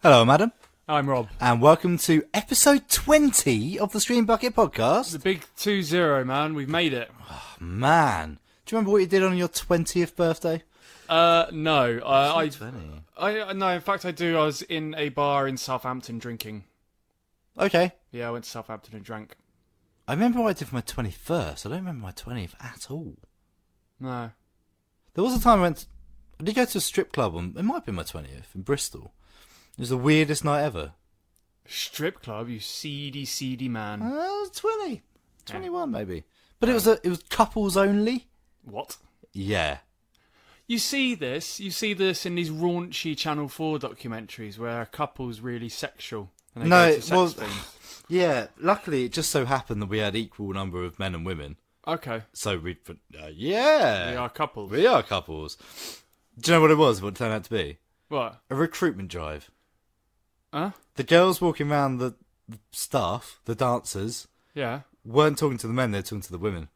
Hello, madam. I'm Rob. And welcome to episode 20 of the Stream Bucket podcast. The big 2-0, man. We've made it. Oh, man. Do you remember what you did on your 20th birthday? No. No, in fact I do. I was in a bar in Southampton drinking. Okay. Yeah, I went to Southampton and drank. I remember what I did for my 21st. I don't remember my 20th at all. No. There was a time I did go to a strip club it might have been my 20th, in Bristol. It was the weirdest night ever. Strip club, you seedy man. I was 20. 21 maybe. But it was couples only. What? Yeah. You see this in these raunchy Channel 4 documentaries where a couple's really sexual. And they go to sex things. Yeah, luckily it just so happened that we had equal number of men and women. Okay. So we We are couples. We are couples. Do you know what it was, what it turned out to be? What? A recruitment drive. Huh? The girls walking around the staff, the dancers, weren't talking to the men, they were talking to the women.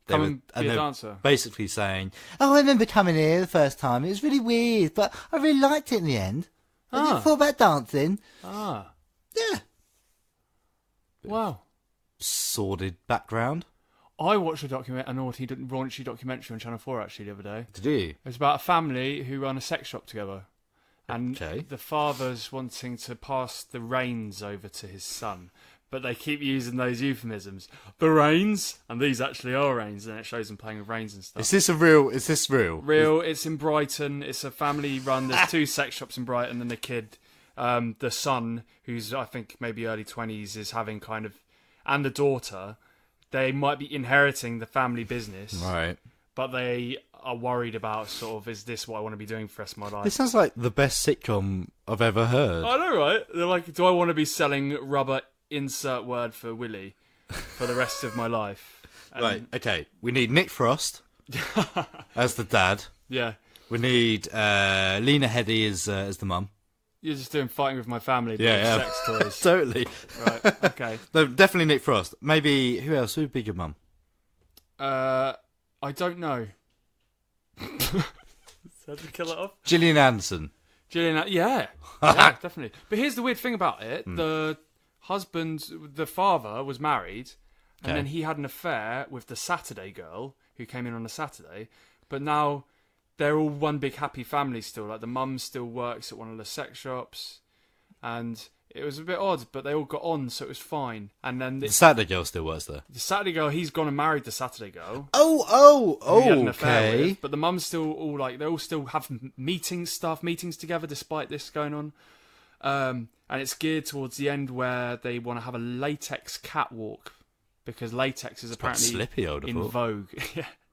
Be a dancer. Basically saying, "Oh, I remember coming here the first time. It was really weird, but I really liked it in the end. I thought about dancing." Ah. Yeah. Wow. Sordid background. I watched a raunchy documentary on Channel 4 actually the other day. Did you? It was about a family who run a sex shop together. And Okay. the father's wanting to pass the reins over to his son. But they keep using those euphemisms. The reins? And these actually are reins. And it shows them playing with reins and stuff. Is this real? Real. It's in Brighton. It's a family run. There's 2 sex shops in Brighton. And the kid, the son, who's I think maybe early 20s, is having kind of... And the daughter, they might be inheriting the family business. Right. But they are worried about sort of, is this what I want to be doing for the rest of my life? This sounds like the best sitcom I've ever heard. I know, right? They're like, do I want to be selling rubber insert word for Willy for the rest of my life? And right, okay. We need Nick Frost as the dad. Yeah. We need Lena Headey as the mum. You're just doing fighting with my family, but Yeah. sex toys. Totally. Right, okay. No, definitely Nick Frost. Maybe, who else? Who would be good mum? I don't know. So to kill it off? Gillian Anderson. Yeah, definitely. But here's the weird thing about it. The father was married, and then he had an affair with the Saturday girl who came in on a Saturday, but now they're all one big happy family still. Like, the mum still works at one of the sex shops, and it was a bit odd, but they all got on, so it was fine. And then the Saturday girl still works there. The Saturday girl, he's gone and married the Saturday girl. Oh, he had an affair okay. with, but the mum's still all like, they all still have meetings together despite this going on. And it's geared towards the end where they want to have a latex catwalk because latex is apparently slippy, in vogue.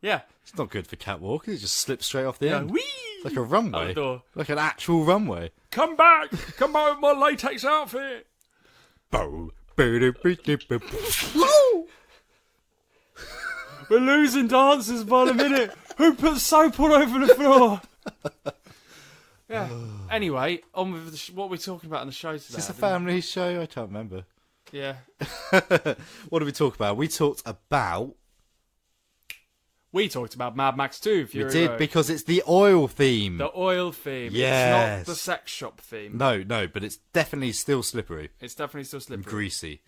Yeah. It's not good for catwalk. It just slips straight off the end. Whee! Like a runway. Outdoor. Like an actual runway. Come back with my latex outfit. We're losing dancers by the minute. Who put soap all over the floor? Yeah. Anyway, on with what we're talking about on the show today. Is this a family show? I can't remember. Yeah. What did we talk about? We talked about Mad Max 2. We did, because it's the oil theme. The oil theme. Yes. It's not the sex shop theme. No, but it's definitely still slippery. It's definitely still slippery. And greasy.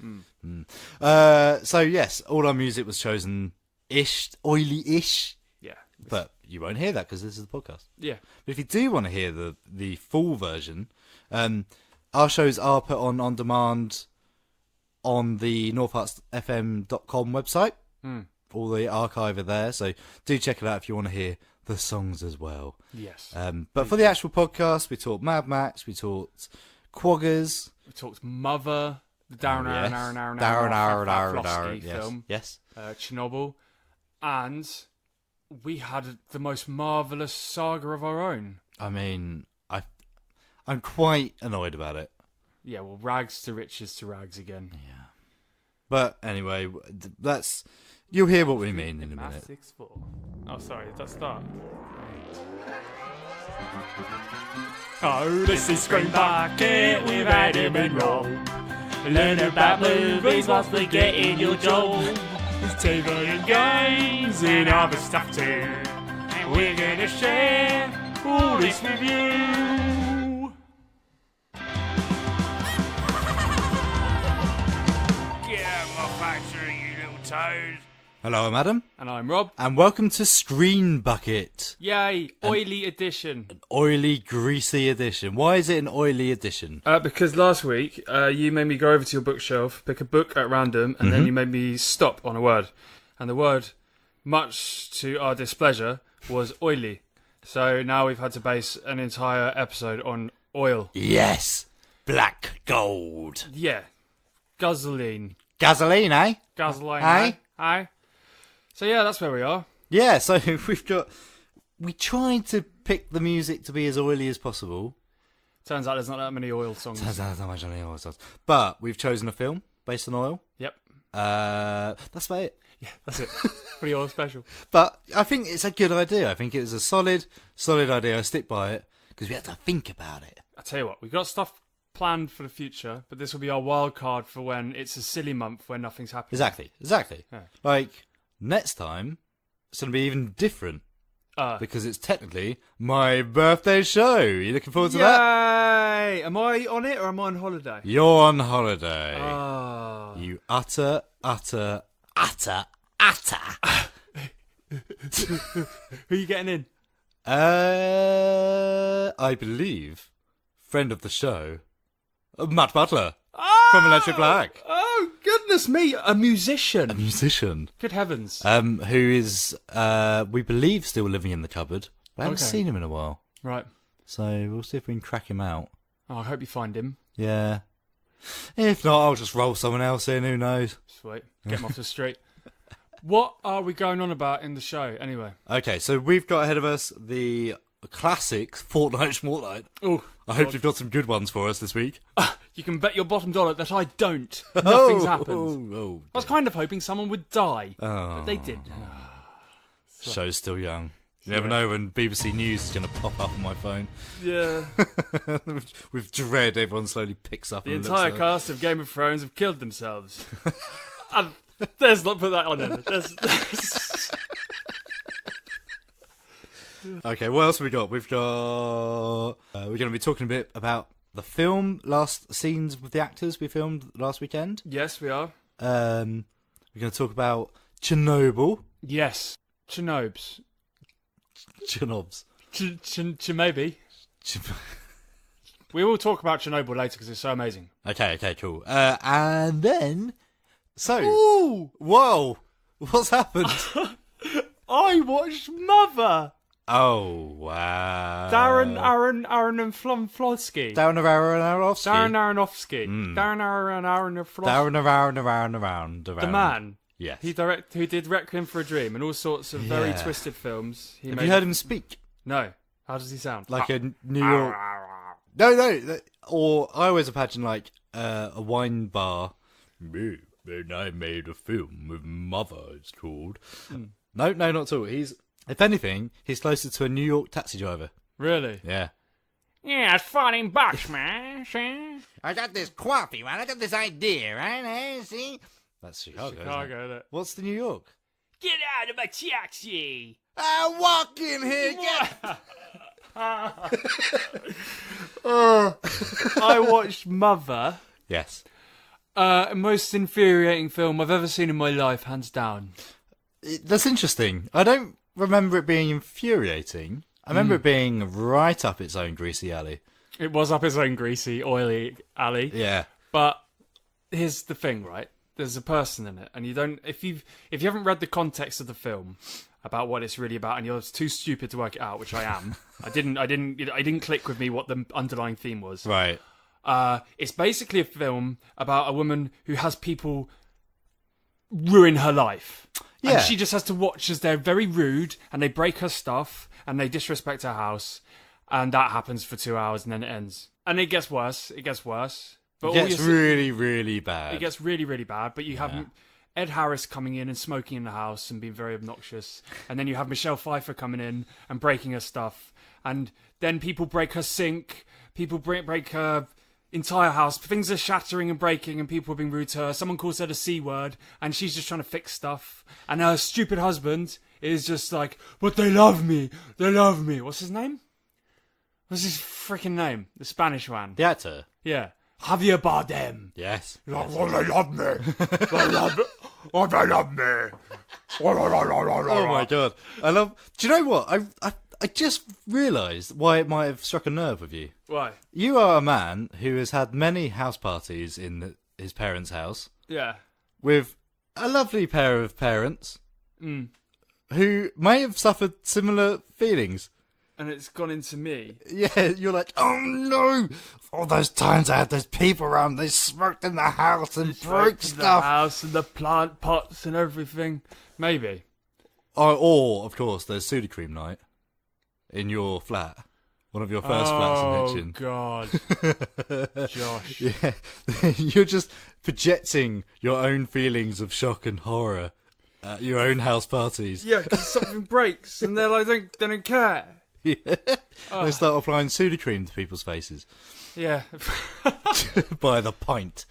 So, yes, all our music was chosen-ish, oily-ish. Yeah. But you won't hear that because this is the podcast. Yeah. But if you do want to hear the full version, our shows are put on demand on the northhertsfm.com website. All the archive are there, so do check it out if you want to hear the songs as well. Yes. But for the actual podcast, we talked Mad Max, we talked Quaggers. We talked Mother, the Darren film. Yes. Chernobyl. And we had the most marvellous saga of our own. I mean, I'm quite annoyed about it. Yeah, well, rags to riches to rags again. Yeah. But anyway, you'll hear what we mean in a minute. 6-4. Oh, sorry, did that start? Oh, this is Screen Bucket with Adam and Rob. Learn about movies whilst we get in your job. There's TV and games and other stuff too. And we're gonna share all this with you. toes. Hello, I'm Adam. And I'm Rob. And welcome to Screen Bucket. Yay, oily edition. An oily, greasy edition. Why is it an oily edition? Because last week, you made me go over to your bookshelf, pick a book at random, and then you made me stop on a word. And the word, much to our displeasure, was oily. So now we've had to base an entire episode on oil. Yes. Black gold. Yeah. Guzzaline. Gasoline, eh? Guzzaline, Eh? Aye. So yeah, that's where we are. Yeah, so we tried to pick the music to be as oily as possible. Turns out there's not that many oil songs. Turns out there's not much on the oil songs. But we've chosen a film based on oil. Yep. That's about it. Yeah, that's it. Pretty oil special. But I think it's a good idea. I think it was a solid idea. I stick by it because we had to think about it. I tell you what, we've got stuff planned for the future, but this will be our wild card for when it's a silly month where nothing's happening. Exactly. Yeah. Like, next time, it's going to be even different. Because it's technically my birthday show. You looking forward to that? Yay! Am I on it or am I on holiday? You're on holiday. You utter. Who are you getting in? I believe, friend of the show, Matt Butler from Electric Black. Oh, goodness me, a musician. A musician. Good heavens. Who is, we believe, still living in the cupboard. I haven't seen him in a while. Right. So we'll see if we can crack him out. Oh, I hope you find him. Yeah. If not, I'll just roll someone else in, who knows. Sweet. Get him off the street. What are we going on about in the show, anyway? Okay, so we've got ahead of us the classic Fortnite. Oh, I hope you've got some good ones for us this week. You can bet your bottom dollar that I don't. Nothing's happened. Oh, I was kind of hoping someone would die, oh. but they did. Show's still young. You never know when BBC News is going to pop up on my phone. Yeah. With dread, everyone slowly picks up. The and entire looks cast of Game of Thrones have killed themselves. Let's not put that on there. Okay, what else have we got? We've got... we're going to be talking a bit about the film, last scenes with the actors we filmed last weekend. Yes, we are. We're going to talk about Chernobyl. Yes. Chernobs. Maybe. We will talk about Chernobyl later because it's so amazing. Okay, cool. And then... So... Ooh! Whoa! What's happened? I watched Mother! Oh, wow. Darren and Flomflosky. Darren Aronofsky. Darren. The man. Yes. Who did Requiem for a Dream and all sorts of very twisted films. Have you heard him speak? No. How does he sound? Like a New York... No. Or I always imagine like a wine bar. Me, and I made a film with Mother, it's called. No, not at all. If anything, he's closer to a New York taxi driver. Really? Yeah. Yeah, it's $14, man. I got this coffee, man. I got this idea, right? See? That's Chicago, isn't it? What's the New York? Get out of my taxi! I walk in here, I watched Mother. Yes. Most infuriating film I've ever seen in my life, hands down. That's interesting. I don't remember it being infuriating. I remember it being right up its own greasy alley. It was up its own greasy, oily alley. Yeah. But here's the thing, right? There's a person in it, and you don't. If you haven't read the context of the film about what it's really about, and you're too stupid to work it out, which I am. I didn't click with me what the underlying theme was. Right. It's basically a film about a woman who has people ruin her life. Yeah. And she just has to watch as they're very rude and they break her stuff and they disrespect her house. And that happens for 2 hours and then it ends. And it gets worse. But it gets really, really bad. It gets really, really bad. But you have Ed Harris coming in and smoking in the house and being very obnoxious. And then you have Michelle Pfeiffer coming in and breaking her stuff. And then people break her sink. People break her entire house. Things are shattering and breaking and people are being rude to her. Someone calls her the C word and she's just trying to fix stuff. And her stupid husband is just like, but they love me. What's his name? What's his freaking name? The Spanish one. The actor? Yeah. Javier Bardem. Yes. They love me. They love me. Oh, they love me. Oh my god! Do you know what? I just realised why it might have struck a nerve with you. Why? You are a man who has had many house parties in his parents' house. Yeah. With a lovely pair of parents. Mm. Who may have suffered similar feelings. And it's gone into me. Yeah, you're like, oh no! All those times I had those people around, they smoked in the house and broke stuff. The house and the plant pots and everything. Maybe. Or, of course, there's Sudocrem night in your flat. One of your first flats in Hitchin. Oh, God. Josh. Yeah. You're just projecting your own feelings of shock and horror at your own house parties. Yeah, because something breaks and they're like, they don't care. Yeah. They start applying Sudocrem to people's faces. Yeah. By the pint.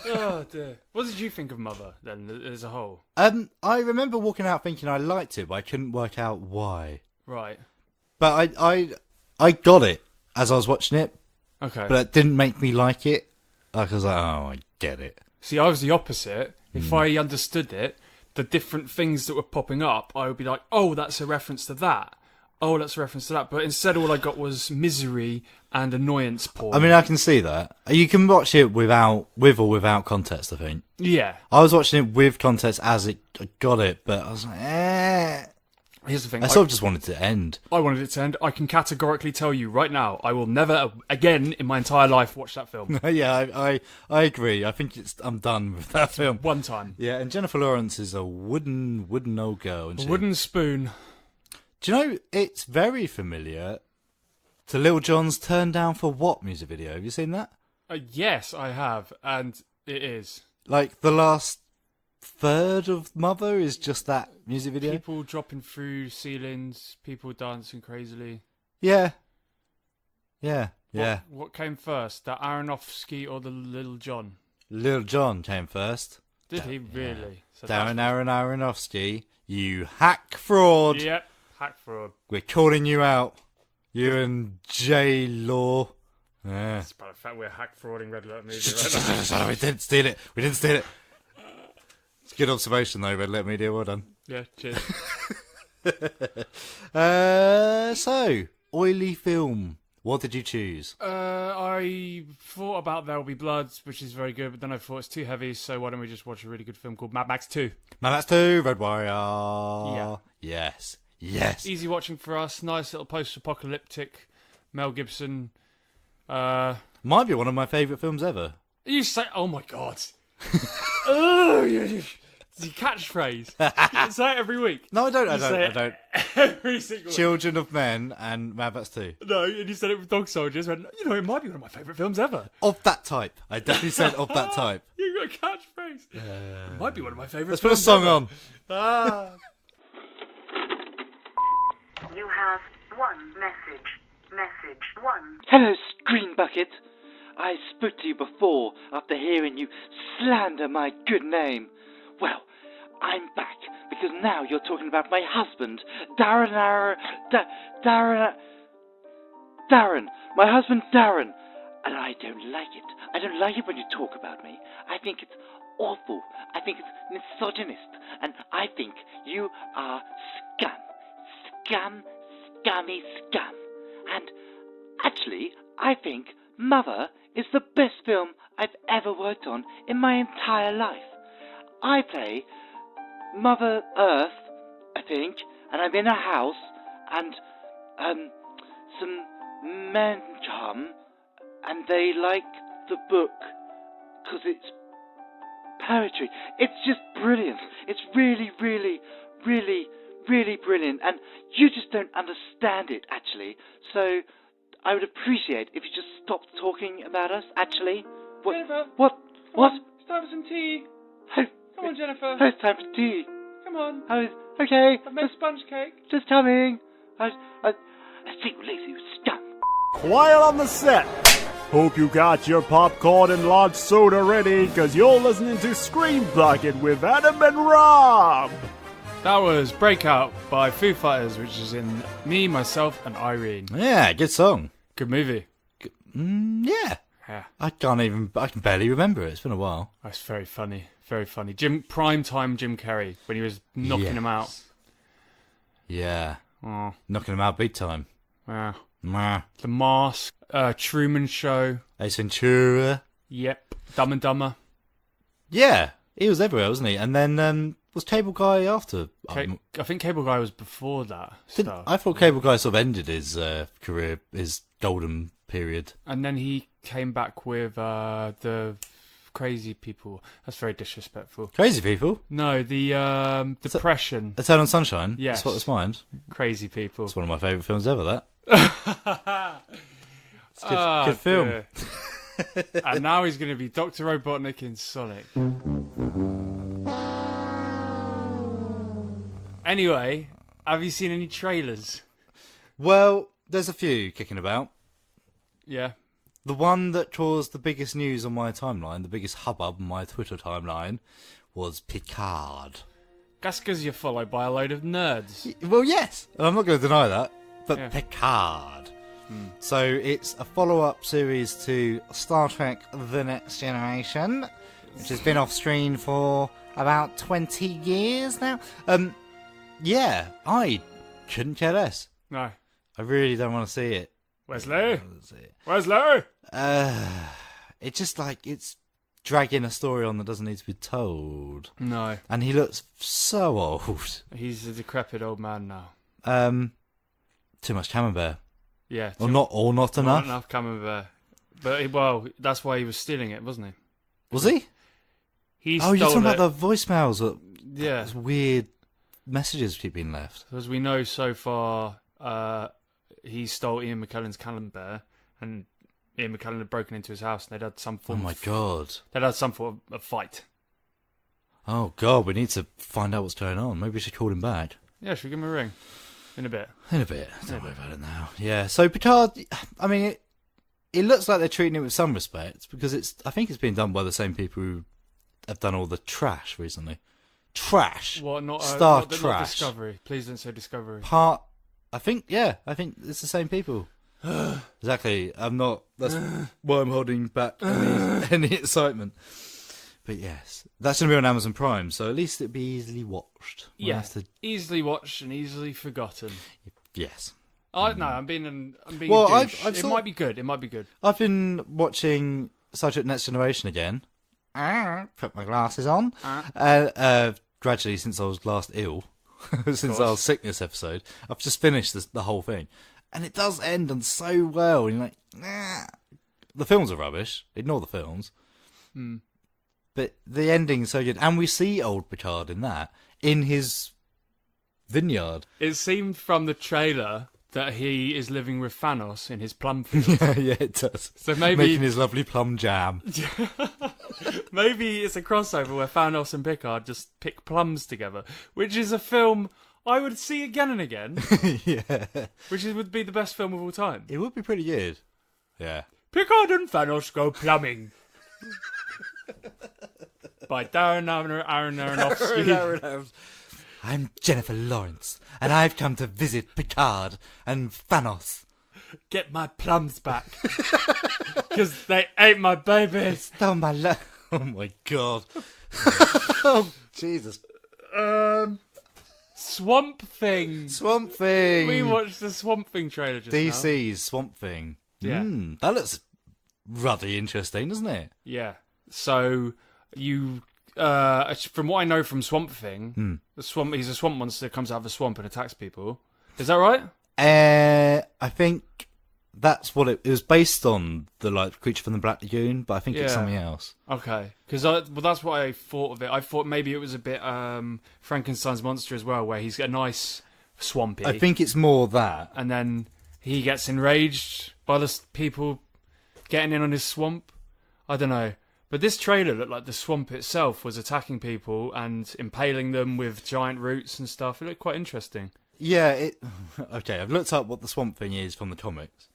Oh, dear. What did you think of Mother, then, as a whole? I remember walking out thinking I liked it, but I couldn't work out why. Right. But I got it as I was watching it. Okay. But it didn't make me like it. Like, I was like, oh, I get it. See, I was the opposite. If I understood it, the different things that were popping up, I would be like, oh, that's a reference to that. Oh, that's a reference to that. But instead, all I got was misery and annoyance porn. I mean, I can see that. You can watch it with or without context, I think. Yeah. I was watching it with context as I got it, but I was like, eh. Here's the thing. I sort of just wanted it to end. I wanted it to end. I can categorically tell you right now, I will never again in my entire life watch that film. Yeah, I agree. I think I'm done with that film. One time. Yeah, and Jennifer Lawrence is a wooden old girl. Isn't she? Wooden spoon. Do you know, it's very familiar to Lil Jon's Turn Down for What music video. Have you seen that? Yes, I have, and it is. Like, the last third of Mother is just that music video? People dropping through ceilings, people dancing crazily. Yeah. Yeah, yeah. What came first, the Aronofsky or the Lil Jon? Lil Jon came first. Did he really? So Darren Aronofsky, you hack fraud. Yep. Hack fraud. We're calling you out. You and J Law. Yeah. It's about the fact we're hack frauding Red Alert Media right now. We didn't steal it. It's a good observation though, Red Alert Media. Well done. Yeah, cheers. So, oily film. What did you choose? I thought about There'll Be Blood, which is very good, but then I thought it's too heavy, so why don't we just watch a really good film called Mad Max 2? Mad Max 2, Red Warrior. Yeah. Yes. Easy watching for us. Nice little post-apocalyptic Mel Gibson. Might be one of my favourite films ever. You say, oh my god. Oh, it's your catchphrase. You say it every week. No, I don't. I don't. Every single Children of Men and Mad Max 2. No, and you said it with Dog Soldiers. Went, it might be one of my favourite films ever. Of that type. I definitely said of that type. You got a catchphrase. It might be one of my favourite Let's put a song ever. on. You have one message. Message 1. Hello, Screen Bucket. I spoke to you before after hearing you slander my good name. Well, I'm back because now you're talking about my husband, Darren, my husband Darren, and I don't like it. I don't like it when you talk about me. I think it's awful. I think it's misogynist, and I think you are scum. And actually, I think Mother is the best film I've ever worked on in my entire life. I play Mother Earth, I think, and I'm in a house, and some men come, and they like the book, because it's poetry. It's just brilliant. It's really, really, really, really brilliant, and you just don't understand it, actually, so I would appreciate if you just stopped talking about us, actually. Jennifer. What? It's time for some tea. Come on, Jennifer. It's time for tea. Come on. Okay. I've made sponge cake. Just coming. I think lazy scum. Quiet on the set. Hope you got your popcorn and large soda ready, because you're listening to Screen Bucket with Adam and Rob. That was Breakout by Foo Fighters, which is in Me, Myself, and Irene. Yeah, good song. Good movie. Yeah. Yeah. I can barely remember it. It's been a while. That's very funny. Very funny. Prime time Jim Carrey when he was knocking him out. Yeah. Oh. Knocking him out big time. Yeah. Mwah. The Mask, Truman Show. Ace Ventura. Yep. Dumb and Dumber. Yeah. He was everywhere, wasn't he? And then was Cable Guy after? I think Cable Guy was before that stuff. I thought Cable Guy sort of ended his career, his golden period. And then he came back with the Crazy People. That's very disrespectful. Crazy People? No, the Depression. Eternal Sunshine? Yes. Spotless Mind? Crazy People. It's one of my favourite films ever, that. It's a good film. And now he's going to be Dr. Robotnik in Sonic. Anyway, have you seen any trailers? Well, there's a few kicking about. Yeah. The one that caused the biggest news on my timeline, the biggest hubbub on my Twitter timeline, was Picard. That's because you're followed by a load of nerds. Well, yes, and I'm not going to deny that, but Yeah. Picard. So it's a follow-up series to Star Trek The Next Generation, which has been off screen for about 20 years now. Yeah, I couldn't care less. No. I really don't want to see it. Wesley? Wesley? It's just like it's dragging a story on that doesn't need to be told. No. And he looks so old. He's a decrepit old man now. Too much camembert. Yeah. Or not Not enough. enough camembert. But, well, that's why he was stealing it, wasn't he? Was he? He Oh, you're stole talking it. about the voicemails that Yeah. those weird messages keep being left. As we know so far, he stole Ian McKellen's camembert, and Ian McKellen had broken into his house, and they'd had some Oh form my god. they'd had some form of fight. Oh god, we need to find out what's going on. Maybe we should call him back. Yeah, should we give him a ring? In a bit. In a bit. Don't worry about it now. Yeah, so Picard, I mean, it looks like they're treating it with some respect, because I think it's being done by the same people who have done all the trash recently. Trash. What, not Star not trash. Discovery. Please don't say Discovery. I think it's the same people. Exactly. That's why I'm holding back any excitement. But yes, that's going to be on Amazon Prime, so at least it'll be easily watched. We'll Yeah, have to- easily watched and easily forgotten. Yes. No, I'm being Well, a douche. I've It sort might of- be good. It might be good. I've been watching Star Trek Next Generation again. Put my glasses on. Gradually, since I was last ill, since our sickness episode, I've just finished the whole thing. And it does end on so well. And you're like, nah. The films are rubbish. Ignore the films. But the ending's so good. And we see old Picard in that, in his vineyard. It seemed from the trailer that he is living with Thanos in his plum field. Yeah, it does. So maybe Making his lovely plum jam. maybe it's a crossover where Thanos and Picard just pick plums together, which is a film I would see again and again. Yeah. Would be the best film of all time. It would be pretty good. Yeah. Picard and Thanos go plumbing. By Darren Aronofsky. I'm Jennifer Lawrence, and I've come to visit Picard and Thanos. Get my plums back. Because they ate my babies. Oh my oh my god. Oh Jesus. Swamp Thing. Swamp Thing. We watched the Swamp Thing trailer just now. DC's Swamp Thing. Yeah. That looks ruddy interesting, doesn't it? Yeah. So you, from what I know from Swamp Thing, he's a swamp monster that comes out of a swamp and attacks people. Is that right? I think that's what it was based on, the creature from the Black Lagoon, but I think it's Yeah. something else. Okay. Because that's what I thought of it. I thought maybe it was a bit Frankenstein's monster as well, where he's a nice swampy. I think it's more that. And then he gets enraged by the people getting in on his swamp. I don't know. But this trailer looked like the swamp itself was attacking people and impaling them with giant roots and stuff. It looked quite interesting. Yeah, okay, I've looked up what the Swamp Thing is from the comics.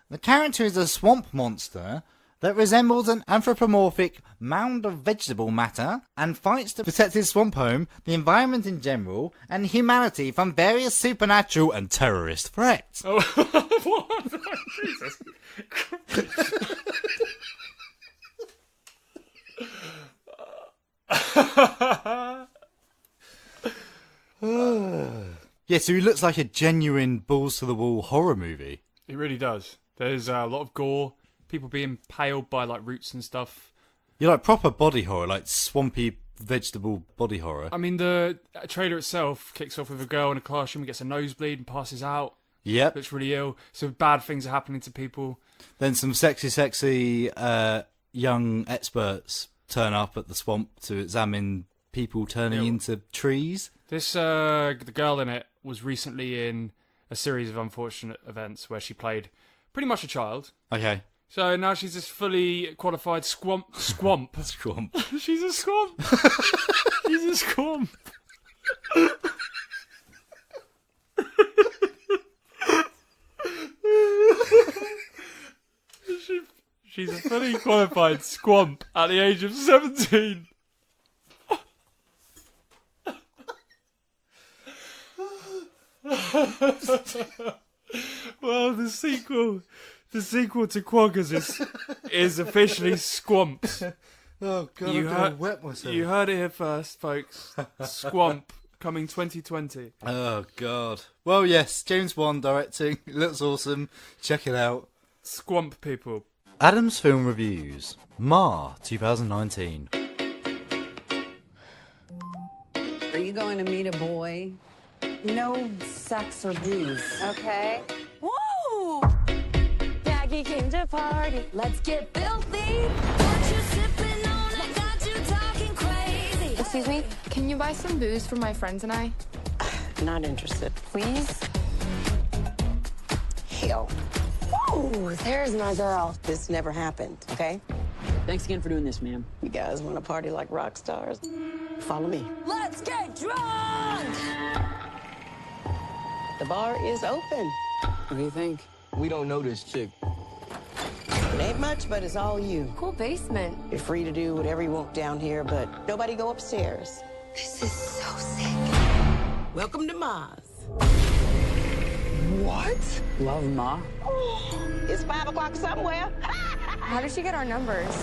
The character is a swamp monster that resembles an anthropomorphic mound of vegetable matter and fights to protect his swamp home, the environment in general, and humanity from various supernatural and terrorist threats. Oh, what? Jesus. Yeah, so he looks like a genuine balls-to-the-wall horror movie. It really does. There's a lot of gore, people being impaled by like roots and stuff. You like proper body horror, like swampy vegetable body horror. I mean, the trailer itself kicks off with a girl in a classroom who gets a nosebleed and passes out. Yep. Looks really ill. So bad things are happening to people. Then some sexy young experts turn up at the swamp to examine people turning into trees. This the girl in it was recently in a series of unfortunate events where she played pretty much a child. Okay. So now she's this fully qualified squamp. Squamp. She's a squamp. She's a squamp. She's a fully qualified squamp at the age of 17. Well, the sequel to Quaggers is officially Squamps. Oh God, I'm gonna wet myself. You heard it here first, folks. Squamp coming 2020. Oh God. Well, yes, James Wan directing. It looks awesome. Check it out. Squamp people. Adam's Film Reviews. Ma, 2019. Are you going to meet a boy? No sex or booze. Okay. Woo! Maggie came to party. Let's get filthy. What you sipping on? I got you talking crazy. Excuse me, can you buy some booze for my friends and I? Not interested. Please? Hell. Ooh, there's my girl. This never happened, okay? Thanks again for doing this, ma'am. You guys want to party like rock stars? Follow me. Let's get drunk! The bar is open. What do you think? We don't know this chick. It ain't much, but it's all you. Cool basement. You're free to do whatever you want down here, but nobody go upstairs. This is so sick. Welcome to Mars. What? Love Ma? It's 5 o'clock somewhere. How did she get our numbers?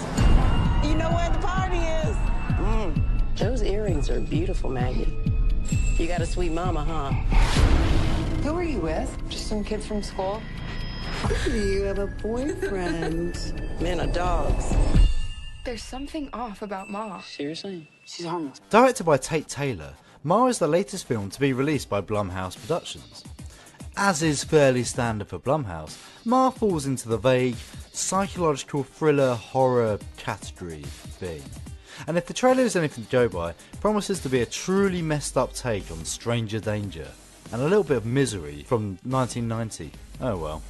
You know where the party is? Those earrings are beautiful, Maggie. You got a sweet mama, huh? Who are you with? Just some kids from school? You have a boyfriend. Men are dogs. There's something off about Ma. Seriously? She's harmless. Directed by Tate Taylor, Ma is the latest film to be released by Blumhouse Productions. As is fairly standard for Blumhouse, Ma falls into the vague, psychological thriller horror category thing. And if the trailer is anything to go by, it promises to be a truly messed up take on Stranger Danger, and a little bit of Misery from 1990. Oh well.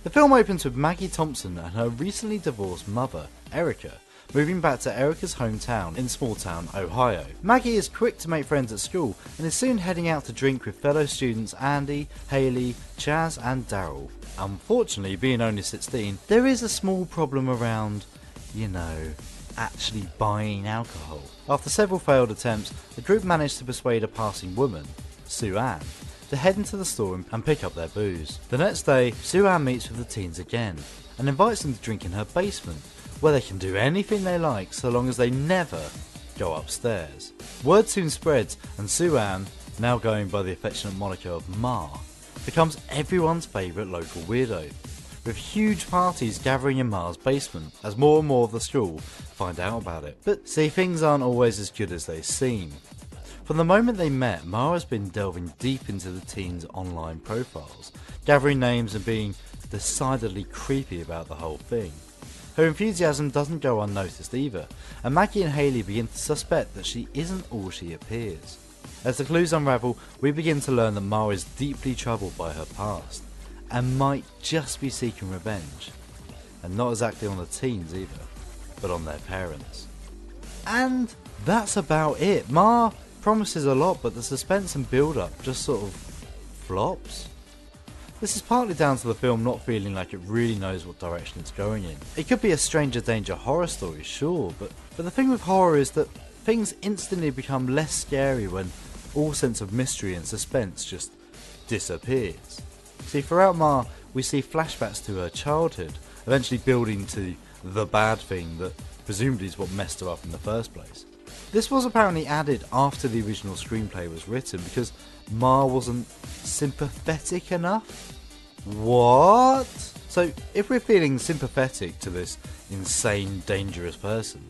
The film opens with Maggie Thompson and her recently divorced mother, Erica, moving back to Erica's hometown in small town Ohio. Maggie is quick to make friends at school and is soon heading out to drink with fellow students Andy, Haley, Chaz and Daryl. Unfortunately, being only 16, there is a small problem around, actually buying alcohol. After several failed attempts, the group managed to persuade a passing woman, Sue Ann, to head into the store and pick up their booze. The next day, Sue Ann meets with the teens again and invites them to drink in her basement, where they can do anything they like so long as they never go upstairs. Word soon spreads and Sue Ann, now going by the affectionate moniker of Ma, becomes everyone's favourite local weirdo, with huge parties gathering in Ma's basement as more and more of the school find out about it. But see, things aren't always as good as they seem. From the moment they met, Ma has been delving deep into the teens' online profiles, gathering names and being decidedly creepy about the whole thing. Her enthusiasm doesn't go unnoticed either, and Maggie and Haley begin to suspect that she isn't all she appears. As the clues unravel, we begin to learn that Ma is deeply troubled by her past, and might just be seeking revenge. And not exactly on the teens either, but on their parents. And that's about it. Ma promises a lot, but the suspense and build-up just sort of flops. This is partly down to the film not feeling like it really knows what direction it's going in. It could be a stranger danger horror story, sure, but the thing with horror is that things instantly become less scary when all sense of mystery and suspense just disappears. See, throughout Ma, we see flashbacks to her childhood, eventually building to the bad thing that presumably is what messed her up in the first place. This was apparently added after the original screenplay was written because Ma wasn't sympathetic enough? What? So, if we're feeling sympathetic to this insane, dangerous person,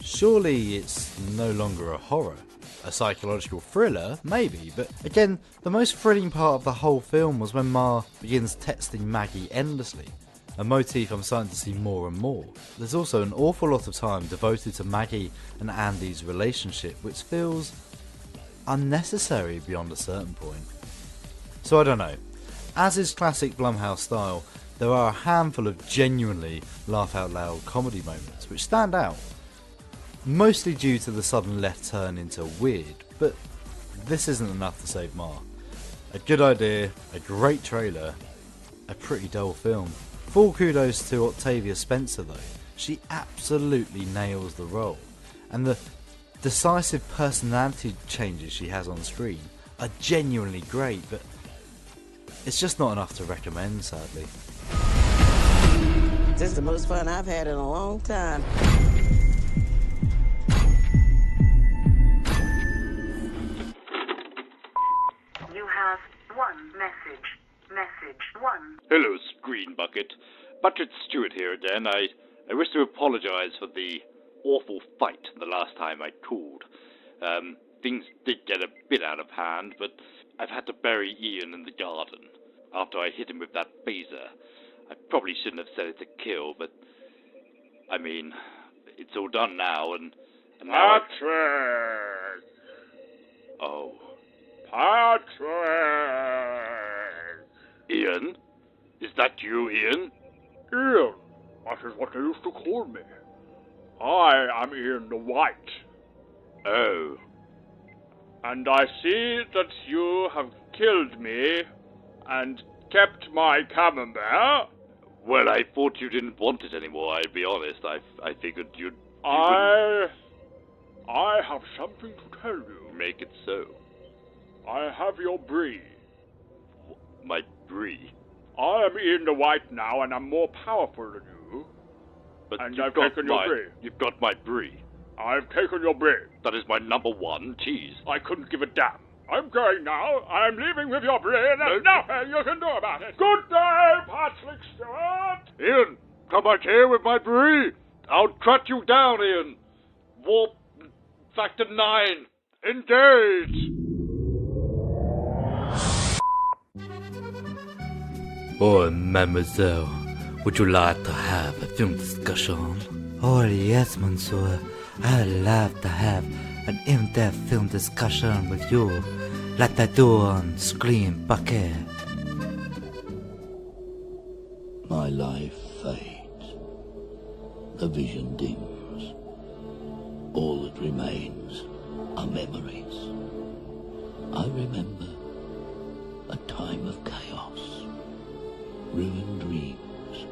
surely it's no longer a horror. A psychological thriller, maybe, but again, the most thrilling part of the whole film was when Ma begins testing Maggie endlessly, a motif I'm starting to see more and more. There's also an awful lot of time devoted to Maggie and Andy's relationship, which feels unnecessary beyond a certain point. So I don't know. As is classic Blumhouse style, there are a handful of genuinely laugh-out-loud comedy moments which stand out, mostly due to the sudden left turn into weird, but this isn't enough to save Ma. A good idea, a great trailer, a pretty dull film. Full kudos to Octavia Spencer though, she absolutely nails the role, and the decisive personality changes she has on screen are genuinely great, but it's just not enough to recommend, sadly. This is the most fun I've had in a long time. You have one message. Message 1. Hello, Screen Bucket. Budget Stewart here again. I wish to apologise for the awful fight the last time I called. Things did get a bit out of hand, but I've had to bury Ian in the garden after I hit him with that phaser. I probably shouldn't have said it to kill, but I mean, it's all done now, and now Patrick! Oh. Patrick! Ian? Is that you, Ian? Ian, that is what they used to call me. I am Ian the White. Oh. And I see that you have killed me and kept my camembert. Well, I thought you didn't want it anymore, I'll be honest. I figured you'd... I have something to tell you. Make it so. I have your brie. My brie? I am Ian the White now, and I'm more powerful than you. But and you've I've got taken your brie. You've got my brie. I've taken your brie. That is my number one cheese. I couldn't give a damn. I'm going now. I'm leaving with your brie, and there's nothing you can do about it. Good day, Patrick Stewart! Ian, come back here with my brie. I'll cut you down, Ian. Warp factor 9. Engage! Oh, mademoiselle, would you like to have a film discussion? Oh, yes, monsieur. I'd love to have an in-depth film discussion with you, like I do on Screen Bucket. My life fades. The vision dims. All that remains are memories. I remember a time of chaos, ruined dreams,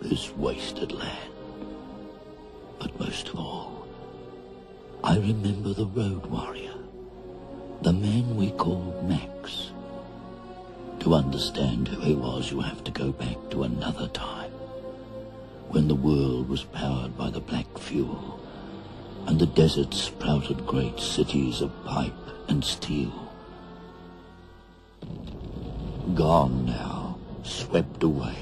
this wasted land. But most of all, I remember the road warrior, the man we called Max. To understand who he was, you have to go back to another time, when the world was powered by the black fuel, and the desert sprouted great cities of pipe and steel. Gone now, swept away.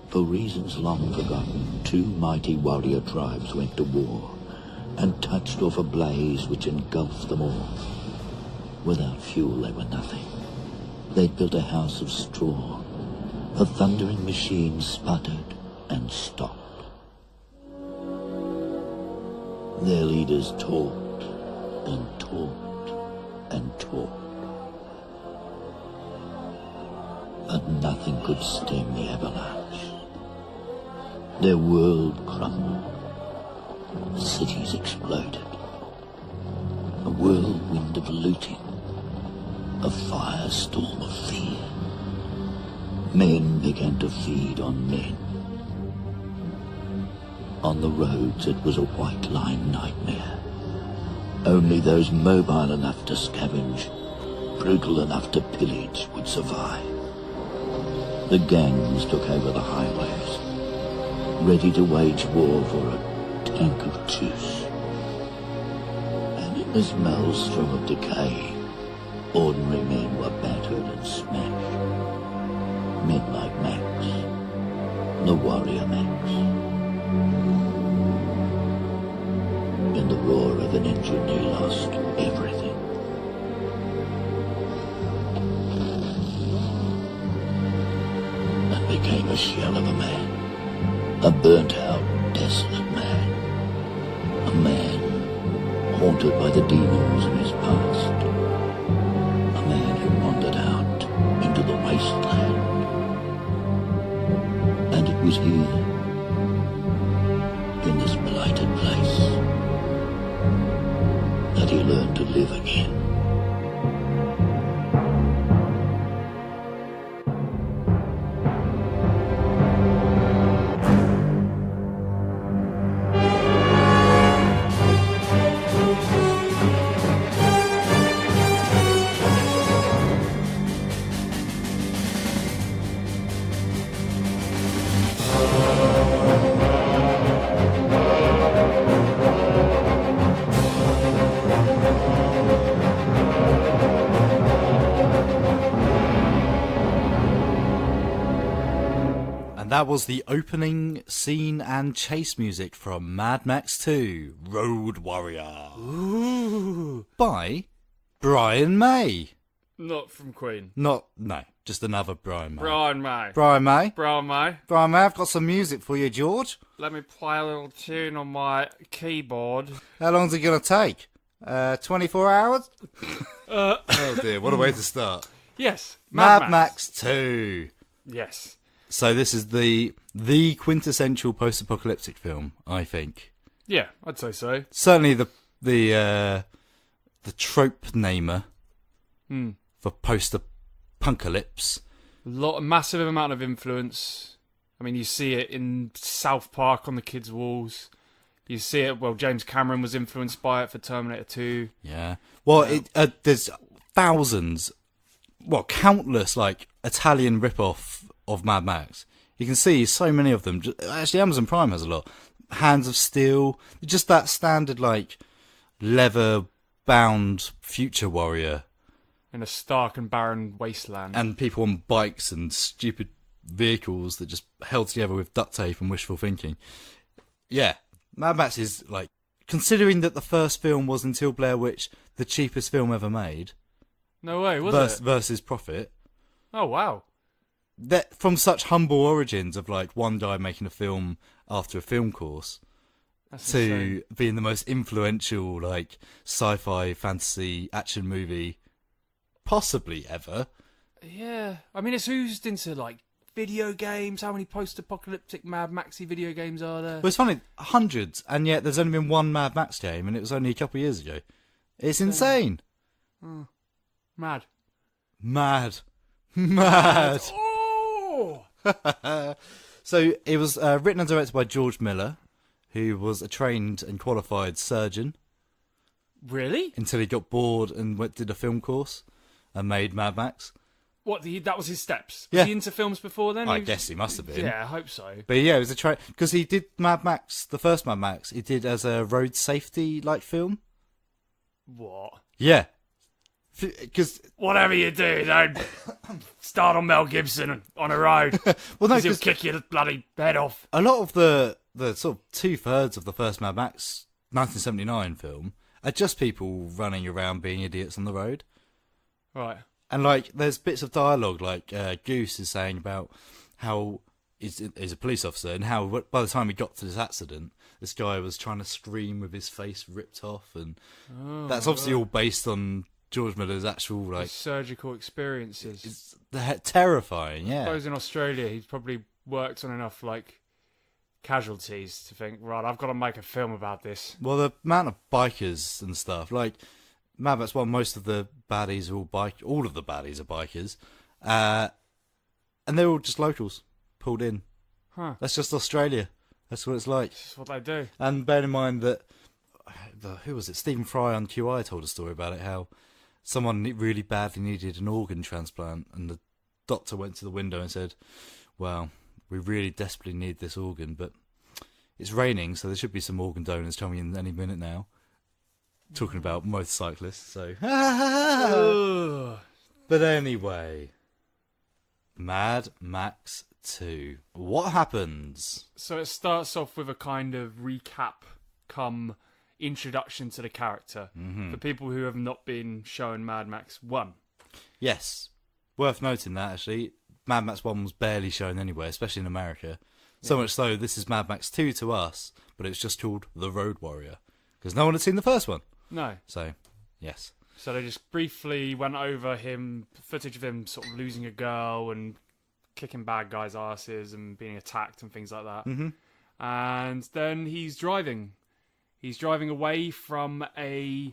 For reasons long forgotten, two mighty warrior tribes went to war and touched off a blaze which engulfed them all. Without fuel, they were nothing. They'd built a house of straw. A thundering machine sputtered and stopped. Their leaders talked and talked and talked. But nothing could stem the avalanche. Their world crumbled. Cities exploded. A whirlwind of looting. A firestorm of fear. Men began to feed on men. On the roads, it was a white-line nightmare. Only those mobile enough to scavenge, brutal enough to pillage, would survive. The gangs took over the highways, ready to wage war for a tank of juice. And in this maelstrom of decay, ordinary men were battered and smashed. Men like Max, the warrior Max. In the roar of an engine, he lost everything. And became a shell of a man. A burnt-out, desolate man. A man haunted by the demons of his past. A man who wandered out into the wasteland. And it was here, in this blighted place, that he learned to live again. That was the opening scene and chase music from Mad Max 2, Road Warrior. Ooh. By Brian May. Not from Queen. No, just another Brian May. Brian May. Brian May. Brian May. Brian May, I've got some music for you, George. Let me play a little tune on my keyboard. How long's it going to take? 24 hours? Oh dear, what a way to start. Yes. Mad Max 2. Yes. So this is the quintessential post-apocalyptic film, I think. Yeah, I'd say so. Certainly the trope namer for post-apocalypse. A massive amount of influence. I mean, you see it in South Park on the kids' walls. You see it. Well, James Cameron was influenced by it for Terminator 2. Yeah. Well, there's thousands, countless Italian rip-off of Mad Max. You can see so many of them. Actually, Amazon Prime has a lot. Hands of Steel, just that standard leather-bound future warrior in a stark and barren wasteland, and people on bikes and stupid vehicles that just held together with duct tape and wishful thinking. Yeah, Mad Max is considering that the first film was, until Blair Witch, the cheapest film ever made. No way, was it? Versus profit. Oh wow. That from such humble origins of one guy making a film after a film course. That's to insane. Being the most influential sci-fi fantasy action movie possibly ever. Yeah, I mean it's oozed into video games. How many post-apocalyptic Mad Maxy video games are there? Well, it's funny, hundreds, and yet there's only been one Mad Max game, and it was only a couple of years ago. It's insane. Oh. Mad. Oh! So it was written and directed by George Miller, who was a trained and qualified surgeon. Really? Until he got bored and did a film course and made Mad Max. What? That was his steps? Yeah. Was he into films before then? I guess he must have been. Yeah, I hope so. But yeah, it was a because he did Mad Max, the first Mad Max, he did as a road safety film. What? Yeah. Because whatever you do, don't start on Mel Gibson on a road. Well, no, he'll kick your bloody head off. A lot of the sort of 2/3 of the first Mad Max 1979 film are just people running around being idiots on the road. Right. And there's bits of dialogue Goose is saying about how he's a police officer and how by the time he got to this accident, this guy was trying to scream with his face ripped off, and that's obviously all based on George Miller's actual his surgical experiences. It's terrifying. Yeah. I suppose in Australia he's probably worked on enough casualties to think, right, I've got to make a film about this. Well, the amount of bikers and stuff, Mad Max 1, most of the baddies are all of the baddies are bikers. And And they're all just locals pulled in. Huh. That's just Australia. That's what it's like. That's what they do. And bear in mind that, who was it? Stephen Fry on QI told a story about it, how someone really badly needed an organ transplant, and the doctor went to the window and said, well, we really desperately need this organ, but it's raining, so there should be some organ donors coming in any minute now. Talking about motorcyclists, so... But anyway, Mad Max 2. What happens? So it starts off with a kind of recap come introduction to the character for people who have not been shown Mad Max 1. Yes. Worth noting that, actually. Mad Max 1 was barely shown anywhere, especially in America. So much so, this is Mad Max 2 to us, but it's just called The Road Warrior. Because no one had seen the first one. No. So, yes. So they just briefly went over footage of him sort of losing a girl and kicking bad guys' asses and being attacked and things like that. Mm-hmm. And then he's driving. He's driving away from a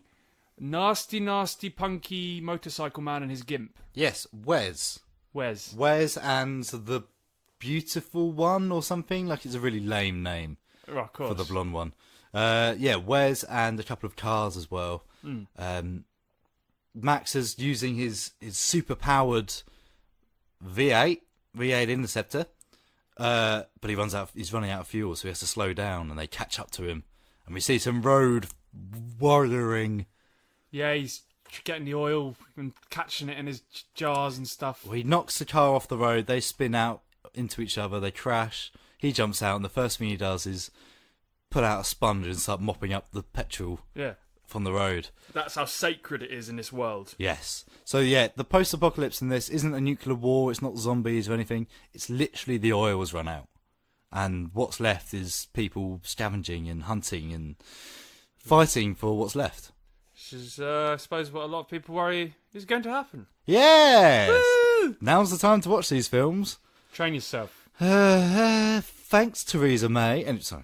nasty, nasty, punky motorcycle man and his gimp. Yes, Wes. Wes and the Beautiful One or something. Like, it's a really lame name of course. For the blonde one. Wes and a couple of cars as well. Max is using his super-powered V8 Interceptor, but he's running out of fuel, so he has to slow down, and they catch up to him. And we see some road warrioring. Yeah, he's getting the oil and catching it in his jars and stuff. Well, he knocks the car off the road, they spin out into each other, they crash, he jumps out, and the first thing he does is put out a sponge and start mopping up the petrol from the road. That's how sacred it is in this world. Yes. So, yeah, the post-apocalypse in this isn't a nuclear war, it's not zombies or anything, it's literally the oil has run out. And what's left is people scavenging and hunting and fighting for what's left. Which is, I suppose, what a lot of people worry is going to happen. Yes! Woo! Now's the time to watch these films. Train yourself. Thanks, Theresa May. And sorry,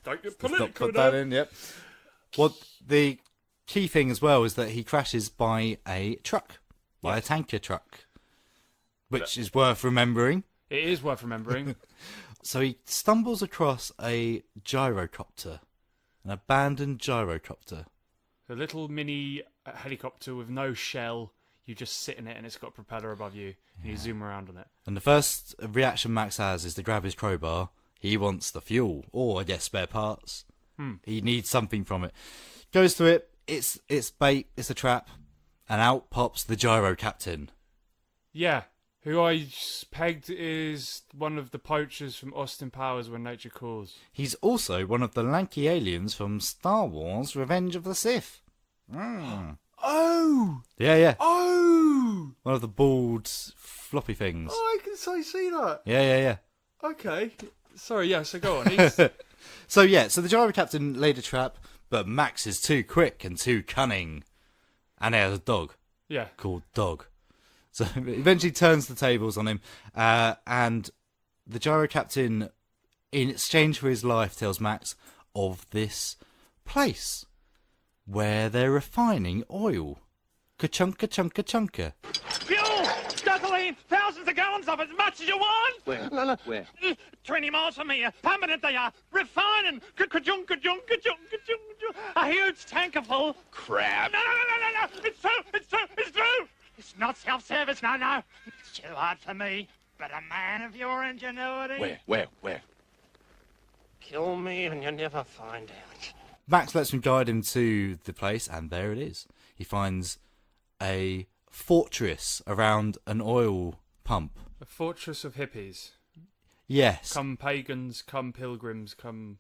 don't get political. Not put that in. Yep. Well, the key thing as well is that he crashes by a truck, by a tanker truck, which is worth remembering. It is worth remembering. So he stumbles across a gyrocopter, an abandoned gyrocopter. A little mini helicopter with no shell. You just sit in it and it's got a propeller above you and you zoom around on it. And the first reaction Max has is to grab his crowbar. He wants the fuel, or I guess spare parts. He needs something from it. Goes to it, it's bait, it's a trap, and out pops the gyro captain. Yeah, who I pegged is one of the poachers from Austin Powers When Nature Calls. He's also one of the lanky aliens from Star Wars Revenge of the Sith. Oh! Yeah. Oh! One of the bald, floppy things. Oh, I can see that. Yeah. Okay. Sorry, yeah, so go on. So the gyro captain laid a trap, but Max is too quick and too cunning. And he has a dog. Yeah. Called Dog. So eventually turns the tables on him, and the gyro captain, in exchange for his life, tells Max of this place where they're refining oil. Ka-chunka, chunka, chunka. Fuel! Guzzaline! Thousands of gallons of as much as you want! Where? Where? 20 miles from here. Permanent they are. Refining! Ka-junk, ka-junk, ka-junk, ka-junk. A huge tanker full. Crap. No! It's true! It's not self-service, no. It's too hard for me. But a man of your ingenuity... Where? Kill me and you'll never find out. Max lets him guide him to the place, and there it is. He finds a fortress around an oil pump. A fortress of hippies. Yes. Come pagans, come pilgrims, come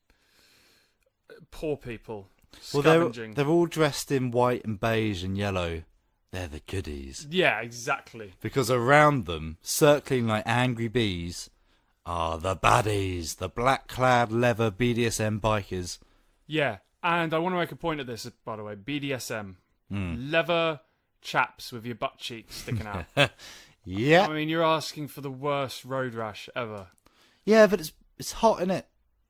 poor people. Well, Scavenging. they're all dressed in white and beige and yellow. They're the goodies. Yeah, exactly. Because around them, circling like angry bees, are the baddies, the black-clad leather BDSM bikers. Yeah, and I want to make a point of this, by the way. BDSM. Leather chaps with your butt cheeks sticking out. Yeah. I mean, you're asking for the worst road rash ever. Yeah, but it's hot, isn't it?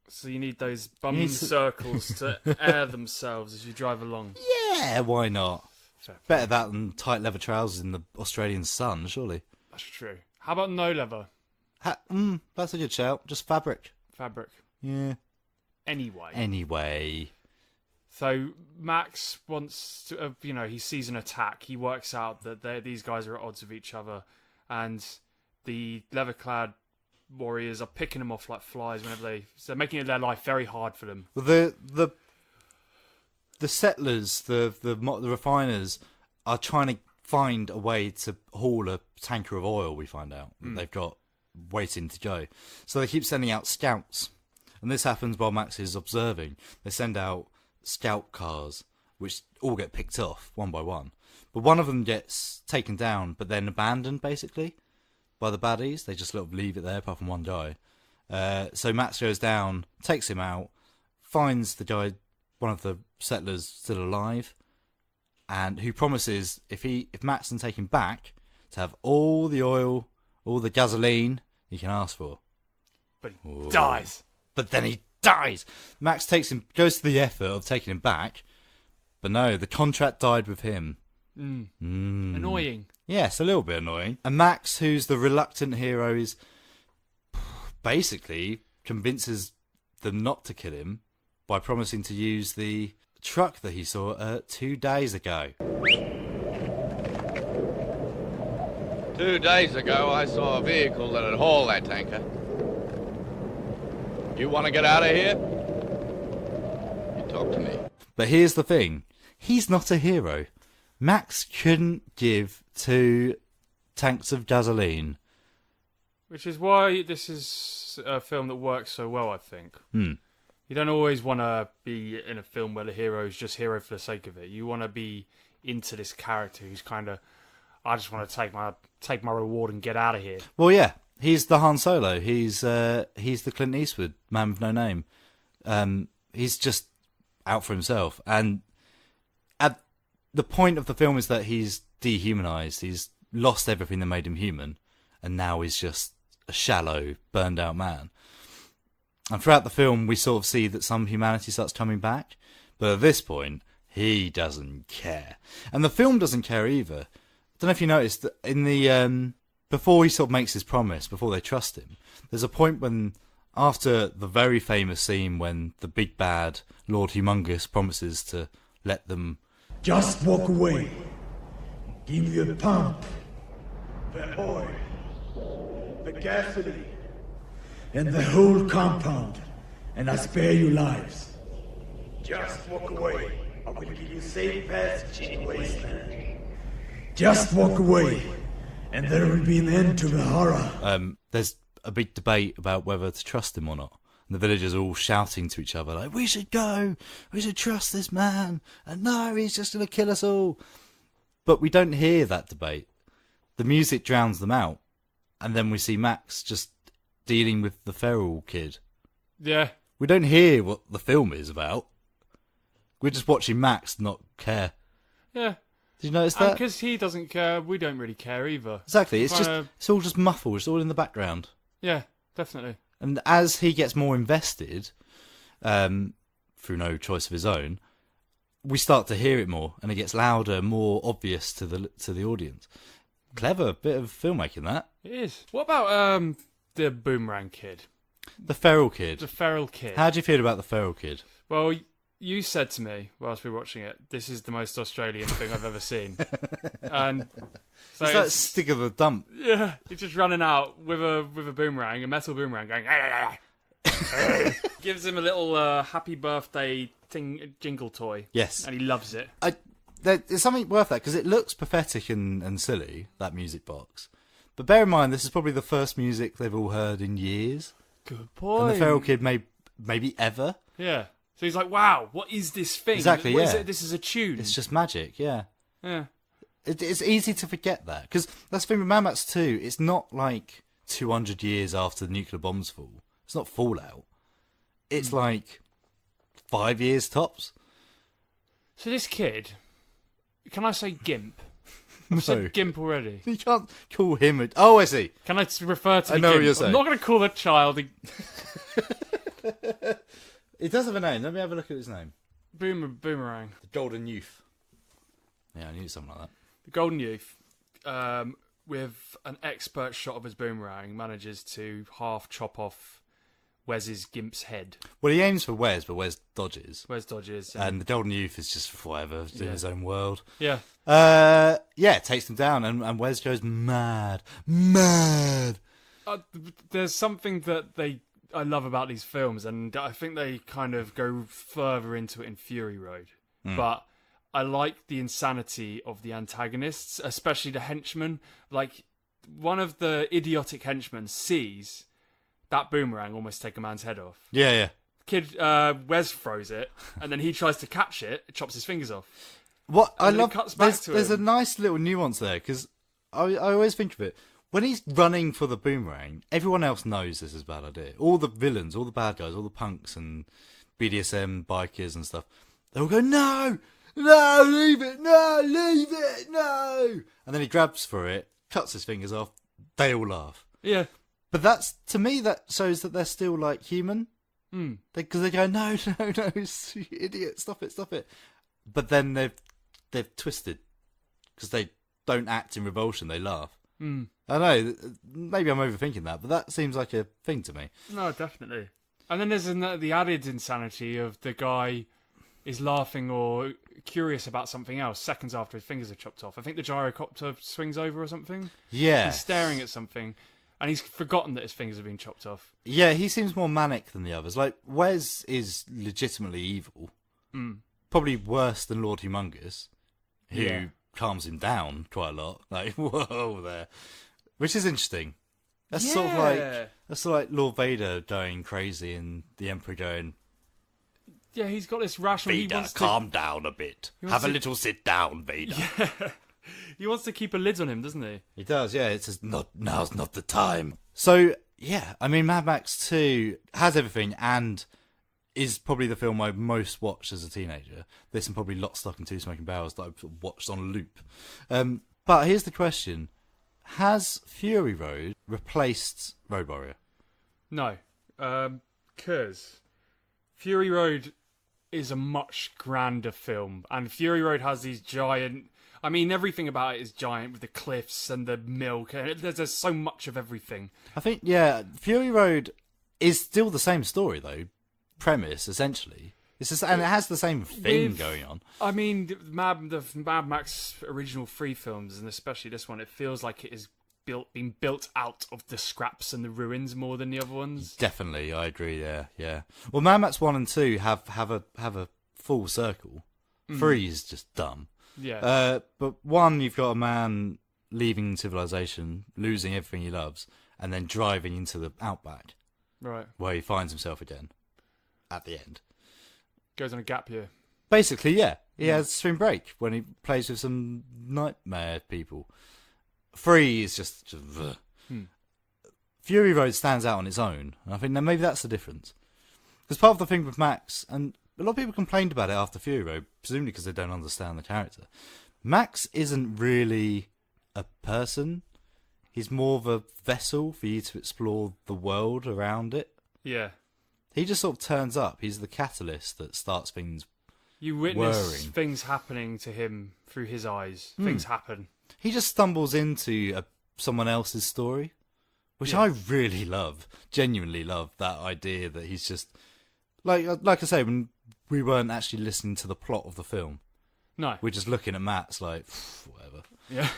So you need those bum circles to air themselves as you drive along. Yeah, why not? Fair. Better that than tight leather trousers in the Australian sun, surely. That's true. How about no leather? That's a good shout. Just fabric. Fabric. Yeah. Anyway. So Max wants to, he sees an attack. He works out that these guys are at odds with each other, and the leather-clad warriors are picking them off like flies whenever they're making their life very hard for them. Well, the settlers, the refiners, are trying to find a way to haul a tanker of oil. We find out that they've got waiting to go, so they keep sending out scouts, and this happens while Max is observing. They send out scout cars, which all get picked off one by one, but one of them gets taken down, but then abandoned basically by the baddies. They just sort of leave it there, apart from one guy. So Max goes down, takes him out, finds the guy, one of the settlers, still alive, and who promises if Max can take him back, to have all the oil, all the guzzaline he can ask for. But he dies. But then he dies. Max goes to the effort of taking him back, but no, the contract died with him. Annoying. Yes, a little bit annoying. And Max, who's the reluctant hero, is basically convinces them not to kill him by promising to use the truck that he saw 2 days ago. 2 days ago, I saw a vehicle that'd haul that tanker. You want to get out of here? You talk to me. But here's the thing. He's not a hero. Max couldn't give 2 tanks of gasoline. Which is why this is a film that works so well, I think. You don't always want to be in a film where the hero is just hero for the sake of it. You want to be into this character who's kind of, I just want to take my reward and get out of here. Well, yeah. He's the Han Solo. He's the Clint Eastwood, man with no name. He's just out for himself. And at the point of the film is that he's dehumanized. He's lost everything that made him human, and now he's just a shallow, burned out man. And throughout the film, we sort of see that some humanity starts coming back, but at this point, he doesn't care, and the film doesn't care either. I don't know if you noticed that in the before he sort of makes his promise, before they trust him, there's a point when, after the very famous scene when the big bad Lord Humongous promises to let them just walk away. Give me the pump, the oil, the gasoline, and the whole compound, and I spare you lives. Just walk away. I will give you safe passage in the wasteland. Just walk away, and there will be an end to the horror. There's a big debate about whether to trust him or not. And the villagers are all shouting to each other, like, we should go, we should trust this man, and no, he's just going to kill us all. But we don't hear that debate. The music drowns them out, and then we see Max just dealing with the feral kid. Yeah. We don't hear what the film is about. We're just watching Max not care. Yeah. Did you notice that? Because he doesn't care, we don't really care either. Exactly. It's all just muffled. It's all in the background. Yeah, definitely. And as he gets more invested, through no choice of his own, we start to hear it more, and it gets louder, more obvious to the audience. Clever bit of filmmaking, that. It is. What about the boomerang kid? The feral kid. The feral kid. How do you feel about the feral kid? Well, you said to me whilst we were watching it, this is the most Australian thing I've ever seen. And so it's like stick of the dump. Yeah, he's just running out with a boomerang, a metal boomerang, going. Gives him a little happy birthday jingle toy. Yes, and he loves it. There's something worth that because it looks pathetic and silly, that music box. But bear in mind, this is probably the first music they've all heard in years. Good point. And the feral kid maybe ever. Yeah. So he's like, wow, what is this thing? Exactly, what yeah. is it? This is a tune. It's just magic, yeah. Yeah. It's easy to forget that. Because that's the thing with Mad Max 2. It's not like 200 years after the nuclear bombs fall. It's not Fallout. It's like 5 years tops. So this kid, can I say Gimp? I've said Gimp already. You can't call him Oh, I see. Can I refer to I know Gimp? what you're saying. I'm not going to call a child It does have a name. Let me have a look at his name. Boomerang. The Golden Youth. Yeah, I knew something like that. The Golden Youth with an expert shot of his boomerang, manages to half chop off Wes's gimp's head. Well, he aims for Wes, but Wes dodges. Wes dodges. And the Golden Youth is just whatever, in his own world. Yeah. It takes him down, and Wes goes mad. Mad! There's something that I love about these films, and I think they kind of go further into it in Fury Road. But I like the insanity of the antagonists, especially the henchmen. Like, one of the idiotic henchmen sees that boomerang almost take a man's head off. Yeah. Kid, Wes throws it, and then he tries to catch it, chops his fingers off. What I love, cuts back to there's a him. nice little nuance there, because I always think of it. When he's running for the boomerang, everyone else knows this is a bad idea. All the villains, all the bad guys, all the punks and BDSM bikers and stuff, they all go, no, leave it, no. And then he grabs for it, cuts his fingers off, they all laugh. Yeah. But to me, that shows that they're still, like, human. Because they go, no, idiot, stop it. But then they've twisted, because they don't act in revulsion, they laugh. I know, maybe I'm overthinking that, but that seems like a thing to me. No, definitely. And then there's the added insanity of the guy is laughing or curious about something else seconds after his fingers are chopped off. I think the gyrocopter swings over or something. Yeah. He's staring at something, and he's forgotten that his fingers have been chopped off. Yeah, he seems more manic than the others. Like, Wes is legitimately evil. Probably worse than Lord Humongous, who calms him down quite a lot. Like, whoa there. Which is interesting. That's sort of like Lord Vader going crazy and the Emperor going, yeah, he's got this rational... Vader, calm down a bit. Have a little sit down, Vader. Yeah. He wants to keep a lid on him, doesn't he? He does, yeah. It says, now's not the time. So, yeah, I mean, Mad Max 2 has everything and is probably the film I most watched as a teenager. This and probably Lock, Stock and Two Smoking Barrels that I've watched on loop. But here's the question. Has Fury Road replaced Road Warrior? No. Because Fury Road is a much grander film. And Fury Road has these giant... I mean, everything about it is giant with the cliffs and the milk. And there's so much of everything. I think, yeah, Fury Road is still the same story, though. Premise, essentially. It's just, and it has the same thing going on. I mean, the Mad Max original 3 films, and especially this one, it feels like it is been built out of the scraps and the ruins more than the other ones. Definitely, I agree. Yeah. Well, Mad Max 1 and 2 have a full circle. 3 is just dumb. Yeah. But 1, you've got a man leaving civilization, losing everything he loves, and then driving into the outback, right, where he finds himself again at the end. Goes on a gap year. Basically, yeah. He has spring break when he plays with some nightmare people. 3 is just... Fury Road stands out on its own. And I think that maybe that's the difference. Because part of the thing with Max, and a lot of people complained about it after Fury Road, presumably because they don't understand the character. Max isn't really a person. He's more of a vessel for you to explore the world around it. Yeah. He just sort of turns up. He's the catalyst that starts things You witness whirring. things happening to him through his eyes. Things happen. He just stumbles into someone else's story, which I really love. Genuinely love that idea that he's just... Like I say, when we weren't actually listening to the plot of the film. No. We're just looking at Matt's like, whatever. Yeah.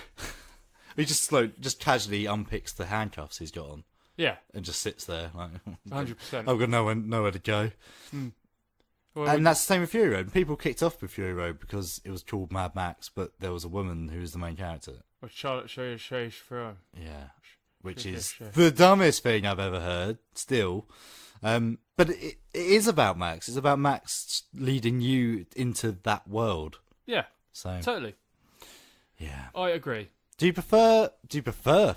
He just casually unpicks the handcuffs he's got on. Yeah. And just sits there like 100%. I've got nowhere to go. Well, and that's the same with Fury Road. People kicked off with Fury Road because it was called Mad Max, but there was a woman who was the main character. Or Charlotte Shea. Yeah. Which is the dumbest thing I've ever heard, still. But it is about Max. It's about Max leading you into that world. Yeah. So totally. Yeah. I agree. Do you prefer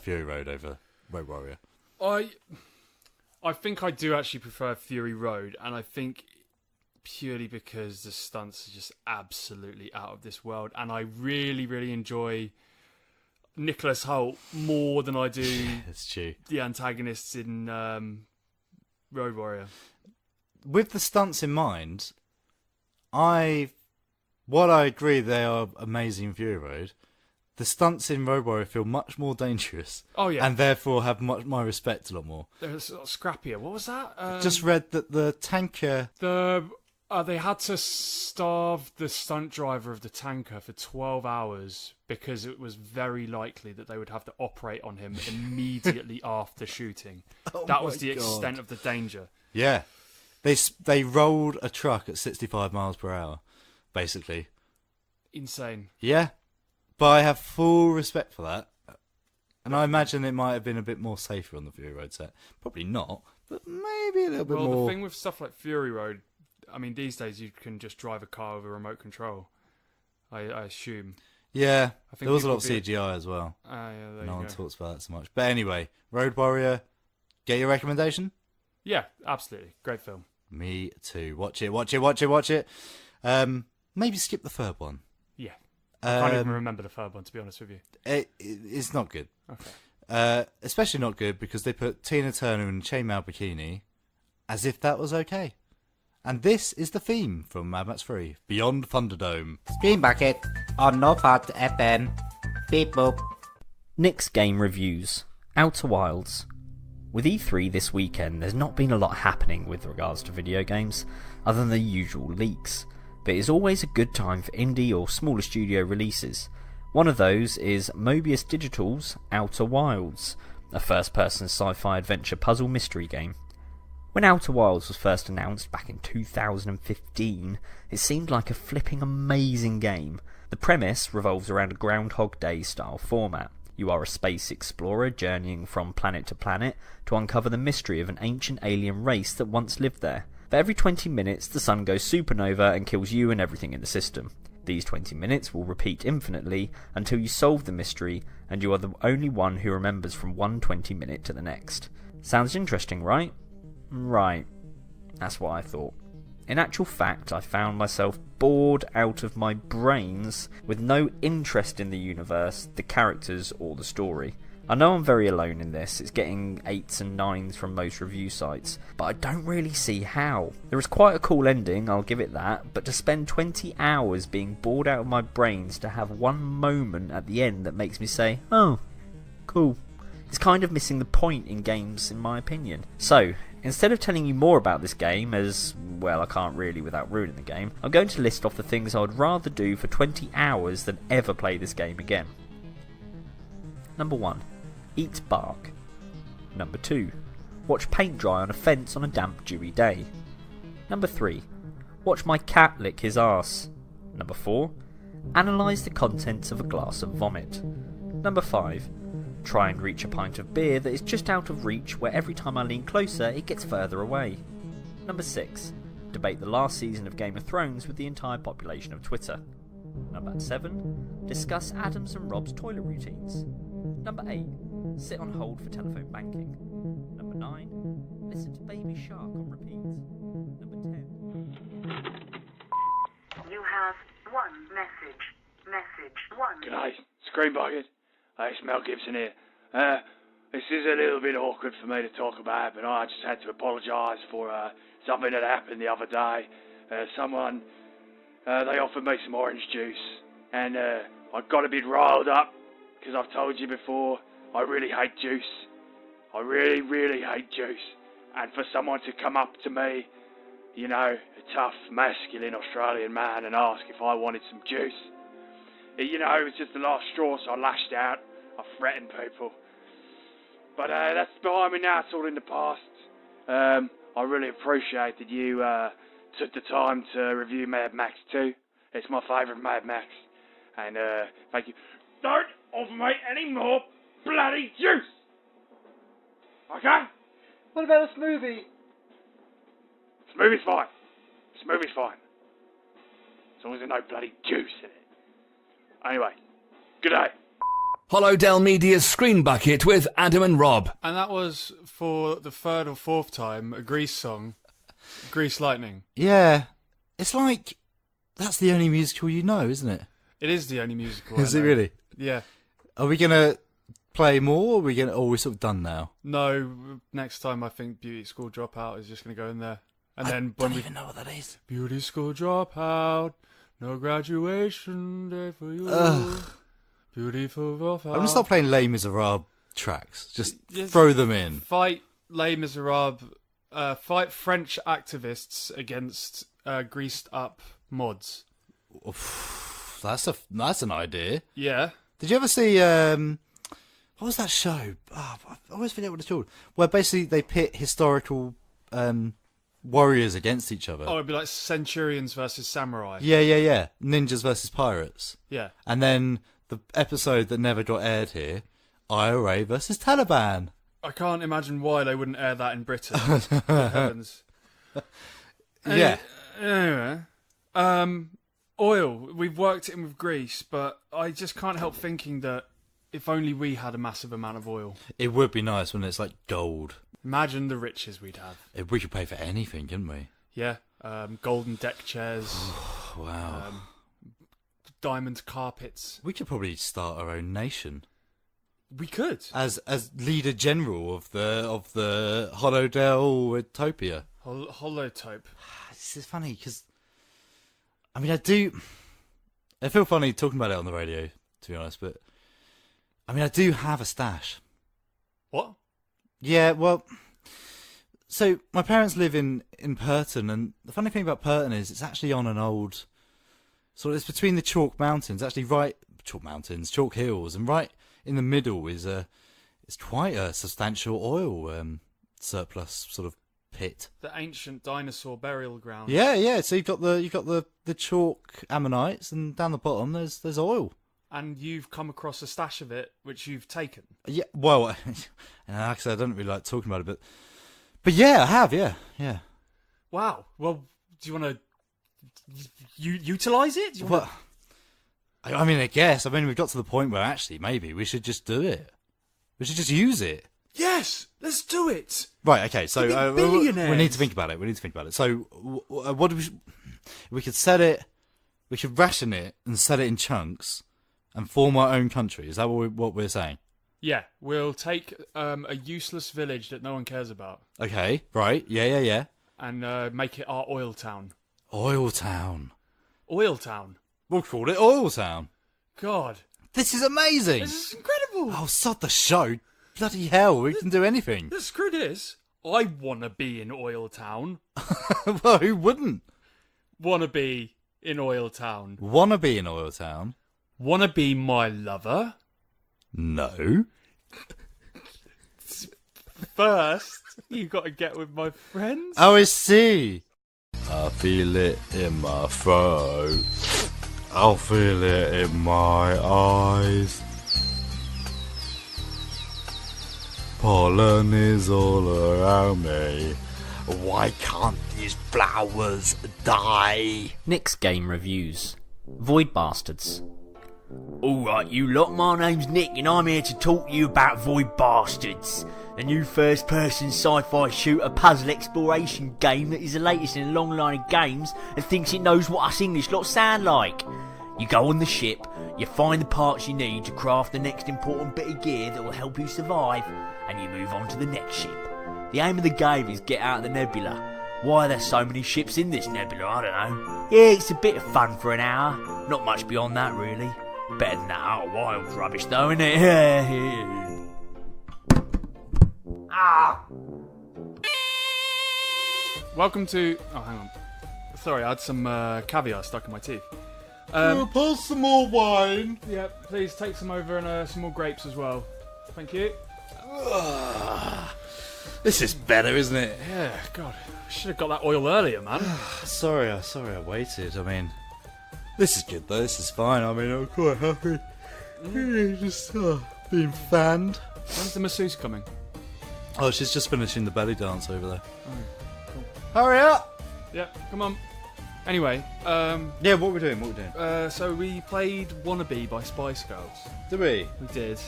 Fury Road over Road Warrior? I think I do actually prefer Fury Road, and I think purely because the stunts are just absolutely out of this world, and I really, really enjoy Nicholas Hoult more than I do it's true. The antagonists in Road Warrior. With the stunts in mind, I agree they are amazing in Fury Road, the stunts in Road Warrior feel much more dangerous. Oh, yeah. And therefore have my respect a lot more. They're sort of scrappier. What was that? Just read that the tanker... They had to starve the stunt driver of the tanker for 12 hours because it was very likely that they would have to operate on him immediately after shooting. That was the extent of the danger. Yeah. They rolled a truck at 65 miles per hour, basically. Insane. Yeah. But I have full respect for that. And I imagine it might have been a bit more safer on the Fury Road set. Probably not, but maybe a little bit more. Well, the thing with stuff like Fury Road, I mean, these days you can just drive a car with a remote control, I assume. Yeah, I think there was a lot of CGI as well. Yeah, there no you one go. talks about that so much. But anyway, Road Warrior, get your recommendation? Yeah, absolutely. Great film. Me too. Watch it. Maybe skip the third one. Yeah. I can't even remember the third one, to be honest with you. It's not good. Okay. Especially not good because they put Tina Turner in a chainmail bikini as if that was okay. And this is the theme from Mad Max 3, Beyond Thunderdome. Screen Bucket on North Herts FM. Beep boop. Nick's Game Reviews. Outer Wilds. With E3 this weekend, there's not been a lot happening with regards to video games, other than the usual leaks. But it's always a good time for indie or smaller studio releases. One of those is Mobius Digital's Outer Wilds, a first-person sci-fi adventure puzzle mystery game. When Outer Wilds was first announced back in 2015, it seemed like a flipping amazing game. The premise revolves around a Groundhog Day style format. You are a space explorer journeying from planet to planet to uncover the mystery of an ancient alien race that once lived there. For every 20 minutes, the sun goes supernova and kills you and everything in the system. These 20 minutes will repeat infinitely until you solve the mystery, and you are the only one who remembers from one 20-minute to the next. Sounds interesting, right? Right. That's what I thought. In actual fact, I found myself bored out of my brains with no interest in the universe, the characters, or the story. I know I'm very alone in this, it's getting 8s and 9s from most review sites, but I don't really see how. There is quite a cool ending, I'll give it that, but to spend 20 hours being bored out of my brains to have one moment at the end that makes me say, oh, cool. It's kind of missing the point in games, in my opinion. So, instead of telling you more about this game, as, well, I can't really without ruining the game, I'm going to list off the things I would rather do for 20 hours than ever play this game again. Number 1. Eat bark. Number 2. Watch paint dry on a fence on a damp, dewy day. Number 3. Watch my cat lick his arse. Number 4. Analyse the contents of a glass of vomit. Number 5. Try and reach a pint of beer that is just out of reach, where every time I lean closer it gets further away. Number 6. Debate the last season of Game of Thrones with the entire population of Twitter. Number 7. Discuss Adam's and Rob's toilet routines. Number 8. Sit on hold for telephone banking. Number 9. Listen to Baby Shark on repeat. Number 10. You have one message. Message 1. G'day, Screen Bucket. Hey, it's Mel Gibson here. This is a little bit awkward for me to talk about, but I just had to apologise for something that happened the other day. Someone, they offered me some orange juice, and I got a bit riled up, because I've told you before, I really hate juice. I really, really hate juice. And for someone to come up to me, you know, a tough, masculine Australian man, and ask if I wanted some juice, you know, it was just the last straw, so I lashed out. I threatened people. But that's behind me now, it's all in the past. I really appreciate that you took the time to review Mad Max 2. It's my favourite Mad Max. And thank you. Don't offer me any more bloody juice! Okay? What about a smoothie? Smoothie's fine. Smoothie's fine. As long as there's no bloody juice in it. Anyway, good day. Hollow Dell Media's Screen Bucket with Adam and Rob. And that was, for the third or fourth time, a Grease song. Grease Lightning. Yeah. It's like, that's the only musical you know, isn't it? It is the only musical. Is it really? Yeah. Are we going to play more, or are we sort of done now? No, next time I think Beauty School Dropout is just going to go in there. And then don't even know what that is. Beauty School Dropout, no graduation day for you. Ugh. Beautiful profile. I'm going to start playing Les Miserables tracks. Just throw them in. Fight Les Miserables. Fight French activists against greased up mods. That's an idea. Yeah. Did you ever see what was that show? Oh, I always forget what it's called. Where basically they pit historical warriors against each other. Oh, it'd be like Centurions versus Samurai. Yeah. Ninjas versus pirates. Yeah. And then the episode that never got aired here, IRA versus Taliban. I can't imagine why they wouldn't air that in Britain. Good heavens. Yeah. Anyway, oil. We've worked it in with Greece, but I just can't help thinking that if only we had a massive amount of oil. It would be nice when it's like gold. Imagine the riches we'd have. We could pay for anything, couldn't we? Yeah. Golden deck chairs. Wow. Diamond carpets. We could probably start our own nation. We could. As leader general of the Holodell Utopia. Holotope. This is funny because, I mean, I feel funny talking about it on the radio, to be honest, but I mean, I do have a stash. What? Yeah, well, so my parents live in Purton, and the funny thing about Purton is it's actually on an old, it's between the Chalk Mountains, actually Chalk Hills, and right in the middle is it's quite a substantial oil surplus sort of pit. The ancient dinosaur burial ground. Yeah. So you've got the chalk ammonites, and down the bottom there's oil. And you've come across a stash of it, which you've taken. Yeah. Well, actually, I don't really like talking about it, but yeah, I have. Yeah. Wow. Well, do you want to utilize it? I mean, I guess. I mean, we've got to the point where actually maybe we should just do it. We should just use it. Yes, let's do it. Right. Okay. So we need to think about it. So what do we could set it. We could ration it and set it in chunks and form our own country. Is that what we're saying? Yeah, we'll take a useless village that no one cares about. Okay. Right. Yeah. And make it our oil town. Oil town. Oil town. We'll call it Oil Town. God. This is amazing. This is incredible. Oh, sod the show. Bloody hell, we can do anything. Screw this. I want to be in Oil Town. Well, who wouldn't? Want to be in Oil Town. Want to be in Oil Town? Want to be my lover? No. First, you got to get with my friends. Oh, I see. I feel it in my throat. I'll feel it in my eyes. Pollen is all around me. Why can't these flowers die? Nick's game reviews. Void Bastards. Alright, you lot, my name's Nick and I'm here to talk to you about Void Bastards, a new first-person sci-fi shooter puzzle exploration game that is the latest in a long line of games and thinks it knows what us English lot sound like. You go on the ship, you find the parts you need to craft the next important bit of gear that will help you survive, and you move on to the next ship. The aim of the game is get out of the nebula. Why are there so many ships in this nebula, I don't know. Yeah, it's a bit of fun for an hour, not much beyond that really. Better than that Outer Wilds rubbish though, innit? Welcome to... Oh, hang on. Sorry, I had some caviar stuck in my teeth. Pass some more wine. Yeah, please take some over and some more grapes as well. Thank you. This is better, isn't it? Yeah, God. Should have got that oil earlier, man. Sorry I waited. I mean, this is good though. This is fine. I mean, I'm quite happy. Just being fanned. When's the masseuse coming? Oh, she's just finishing the belly dance over there. Oh, cool. Hurry up! Yeah, come on. Anyway, yeah, what we're doing? So we played Wannabe by Spice Girls. Did we? We did.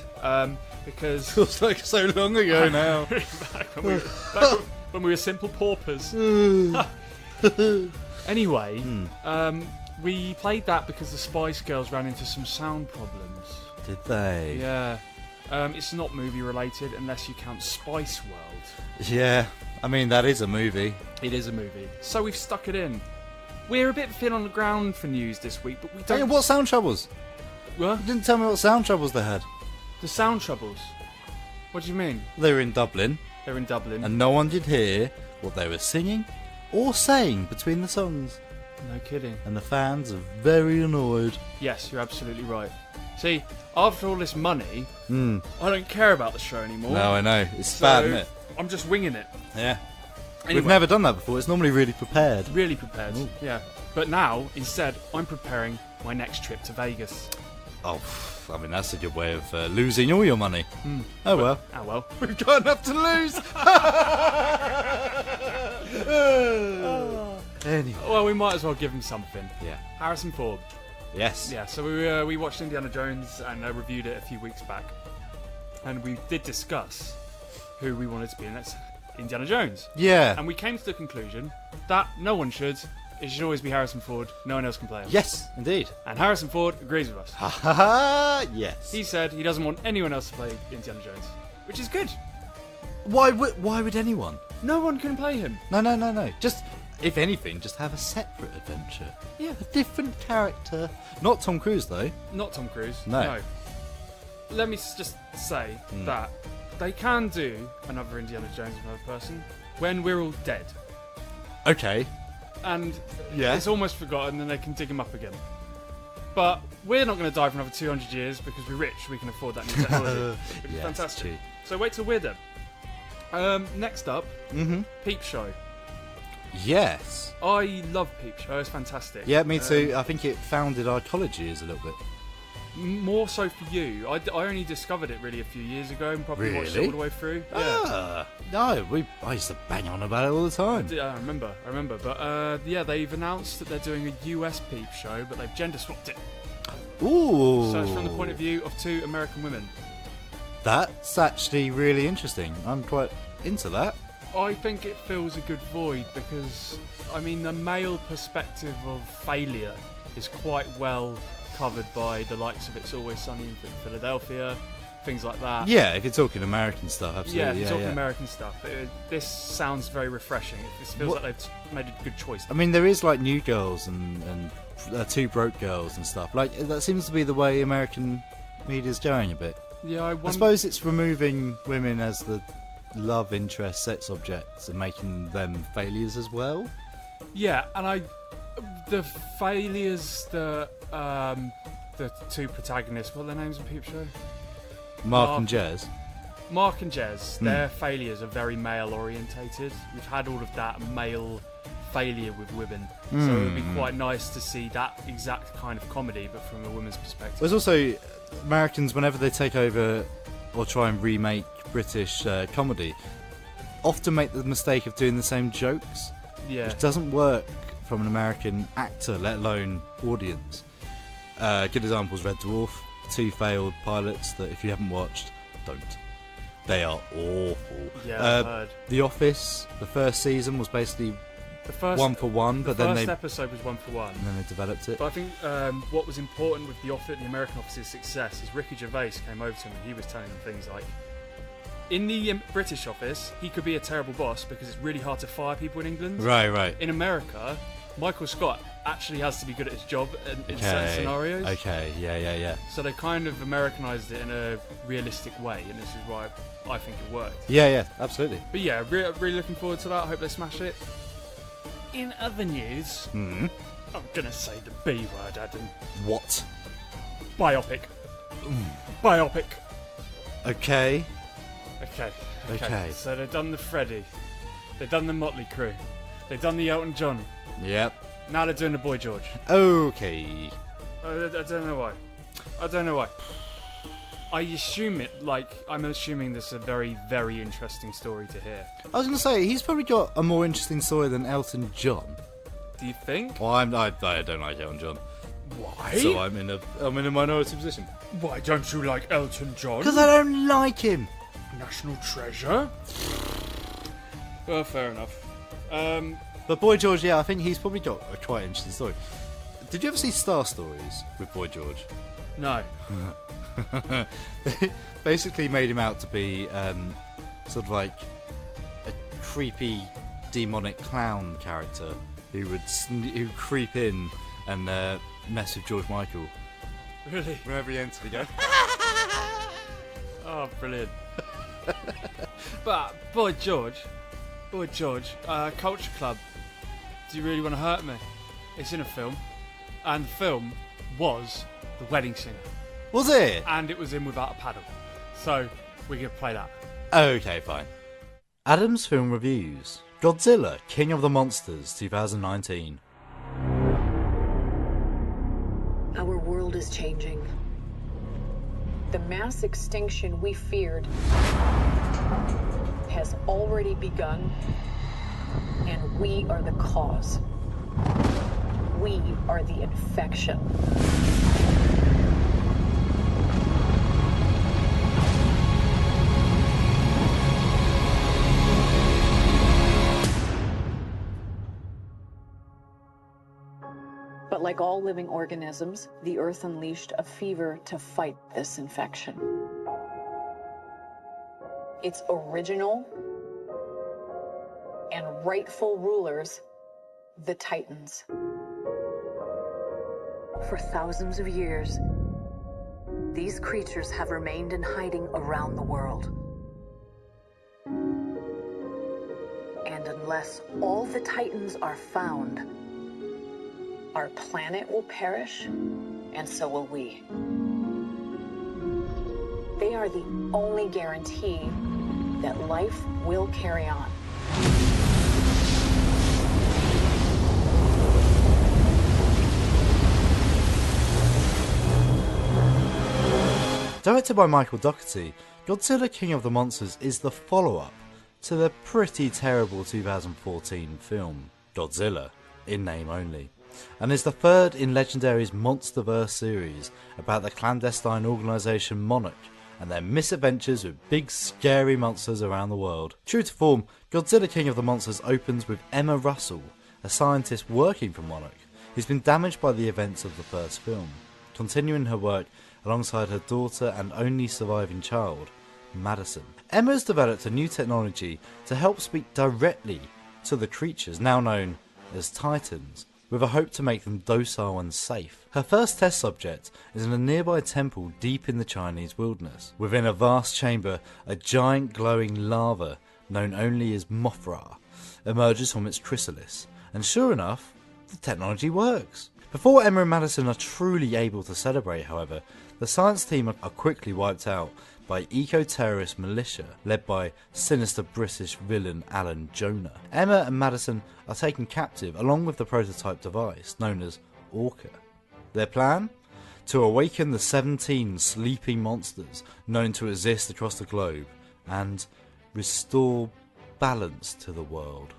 Because feels like so long ago now. back when we were simple paupers. Anyway, we played that because the Spice Girls ran into some sound problems. Did they? Yeah. It's not movie related unless you count Spice World. Yeah, I mean that is a movie. It is a movie. So we've stuck it in. We're a bit thin on the ground for news this week, but we don't... Hey, what sound troubles? What? You didn't tell me what sound troubles they had. The sound troubles? What do you mean? They were in Dublin. They're in Dublin. And no one did hear what they were singing or saying between the songs. No kidding. And the fans are very annoyed. Yes, you're absolutely right. See, after all this money, I don't care about the show anymore. No, I know. It's bad, isn't it? I'm just winging it. Yeah. Anyway. We've never done that before. It's normally really prepared. Really prepared, Ooh. yeah. But now, instead, I'm preparing my next trip to Vegas. Oh, I mean, that's a good way of losing all your money. Oh, well. Oh, well. We've got enough to lose. Anyway. Well, we might as well give him something. Yeah. Harrison Ford. Yes. Yeah, so we watched Indiana Jones and reviewed it a few weeks back. And we did discuss who we wanted to be in next Indiana Jones. Yeah. And we came to the conclusion that no one should. It should always be Harrison Ford. No one else can play him. Yes, indeed. And Harrison Ford agrees with us. Ha ha ha! Yes. He said he doesn't want anyone else to play Indiana Jones, which is good. Why would anyone? No one can play him. No. Just, if anything, just have a separate adventure. Yeah. A different character. Not Tom Cruise, though. Not Tom Cruise. No. Let me just say that they can do another Indiana Jones with another person when we're all dead. Okay. And Yeah. it's almost forgotten and they can dig him up again. But we're not going to die for another 200 years because we're rich. We can afford that new technology. Which is fantastic. True. So wait till we're dead. Next up, Peep Show. Yes. I love Peep Show. It's fantastic. Yeah, me too. I think it founded our college years a little bit. More so for you. I only discovered it really a few years ago and probably watched it all the way through. Yeah. No, I used to bang on about it all the time. I remember. But yeah, they've announced that they're doing a US Peep Show, but they've gender swapped it. Ooh. So it's from the point of view of 2 American women. That's actually really interesting. I'm quite into that. I think it fills a good void because, I mean, the male perspective of failure is quite well covered by the likes of It's Always Sunny in Philadelphia, things like that. Yeah, if you're talking American stuff, absolutely. Yeah, if you're talking American stuff. This sounds very refreshing. It feels like they've made a good choice. I mean, there is like New Girls and 2 Broke Girls and stuff. Like, that seems to be the way American media's going a bit. Yeah, I suppose it's removing women as the love interest, sex objects, and making them failures as well. Yeah, and the failures, the 2 protagonists, what are their names in Peep Show? Mark and Jez. Mark and Jez, their failures are very male orientated. We've had all of that male failure with women, so it would be quite nice to see that exact kind of comedy, but from a woman's perspective. There's also Americans, whenever they take over or try and remake British comedy, often make the mistake of doing the same jokes, which doesn't work from an American actor, let alone audience. Good examples: Red Dwarf, 2 failed pilots that if you haven't watched, don't. They are awful. Yeah, I've heard. The Office, the first season was basically one for one, but then the first episode was 1 for 1, and then they developed it. But I think what was important with the American Office's success is Ricky Gervais came over to him and he was telling them things like, in the British Office, he could be a terrible boss because it's really hard to fire people in England. Right. In America, Michael Scott actually has to be good at his job in certain scenarios. Okay, yeah. So they kind of Americanized it in a realistic way, and this is why I think it worked. Yeah, absolutely. But yeah, really looking forward to that. I hope they smash it. In other news, I'm gonna say the B word, Adam. What? Biopic. Biopic. Okay. So they've done the Freddie, they've done the Motley Crue, they've done the Elton John. Yep. Now they're doing the Boy George. Okay. I don't know why. I'm assuming this is a very, very interesting story to hear. I was going to say, he's probably got a more interesting story than Elton John. Do you think? Well, I don't like Elton John. Why? So I'm in a minority position. Why don't you like Elton John? Because I don't like him. National treasure? Well, fair enough. But Boy George, yeah, I think he's probably got a quite interesting story. Did you ever see Star Stories with Boy George? No. They basically made him out to be sort of like a creepy, demonic clown character who would creep in and mess with George Michael. Really? Wherever he enters, he goes. Oh, brilliant. But, Boy George, Culture Club, do you really want to hurt me? It's in a film, and the film was The Wedding Singer. Was it? And it was in Without a Paddle. So, we could play that. Okay, fine. Adam's Film Reviews. Godzilla, King of the Monsters, 2019. Our world is changing. The mass extinction we feared has already begun, and we are the cause. We are the infection. But like all living organisms, the Earth unleashed a fever to fight this infection. Its original and rightful rulers, the Titans. For thousands of years, these creatures have remained in hiding around the world. And unless all the Titans are found, our planet will perish, and so will we. They are the only guarantee that life will carry on. Directed by Michael Dougherty, Godzilla King of the Monsters is the follow-up to the pretty terrible 2014 film, Godzilla, in name only, and is the third in Legendary's Monsterverse series about the clandestine organisation Monarch and their misadventures with big scary monsters around the world. True to form, Godzilla King of the Monsters opens with Emma Russell, a scientist working for Monarch, who's been damaged by the events of the first film, continuing her work alongside her daughter and only surviving child, Madison. Emma's developed a new technology to help speak directly to the creatures now known as Titans, with a hope to make them docile and safe. Her first test subject is in a nearby temple deep in the Chinese wilderness. Within a vast chamber, a giant glowing lava, known only as Mothra, emerges from its chrysalis, and sure enough, the technology works. Before Emma and Madison are truly able to celebrate, however, the science team are quickly wiped out by eco-terrorist militia led by sinister British villain Alan Jonah. Emma and Madison are taken captive along with the prototype device known as Orca. Their plan? To awaken the 17 sleeping monsters known to exist across the globe and restore balance to the world.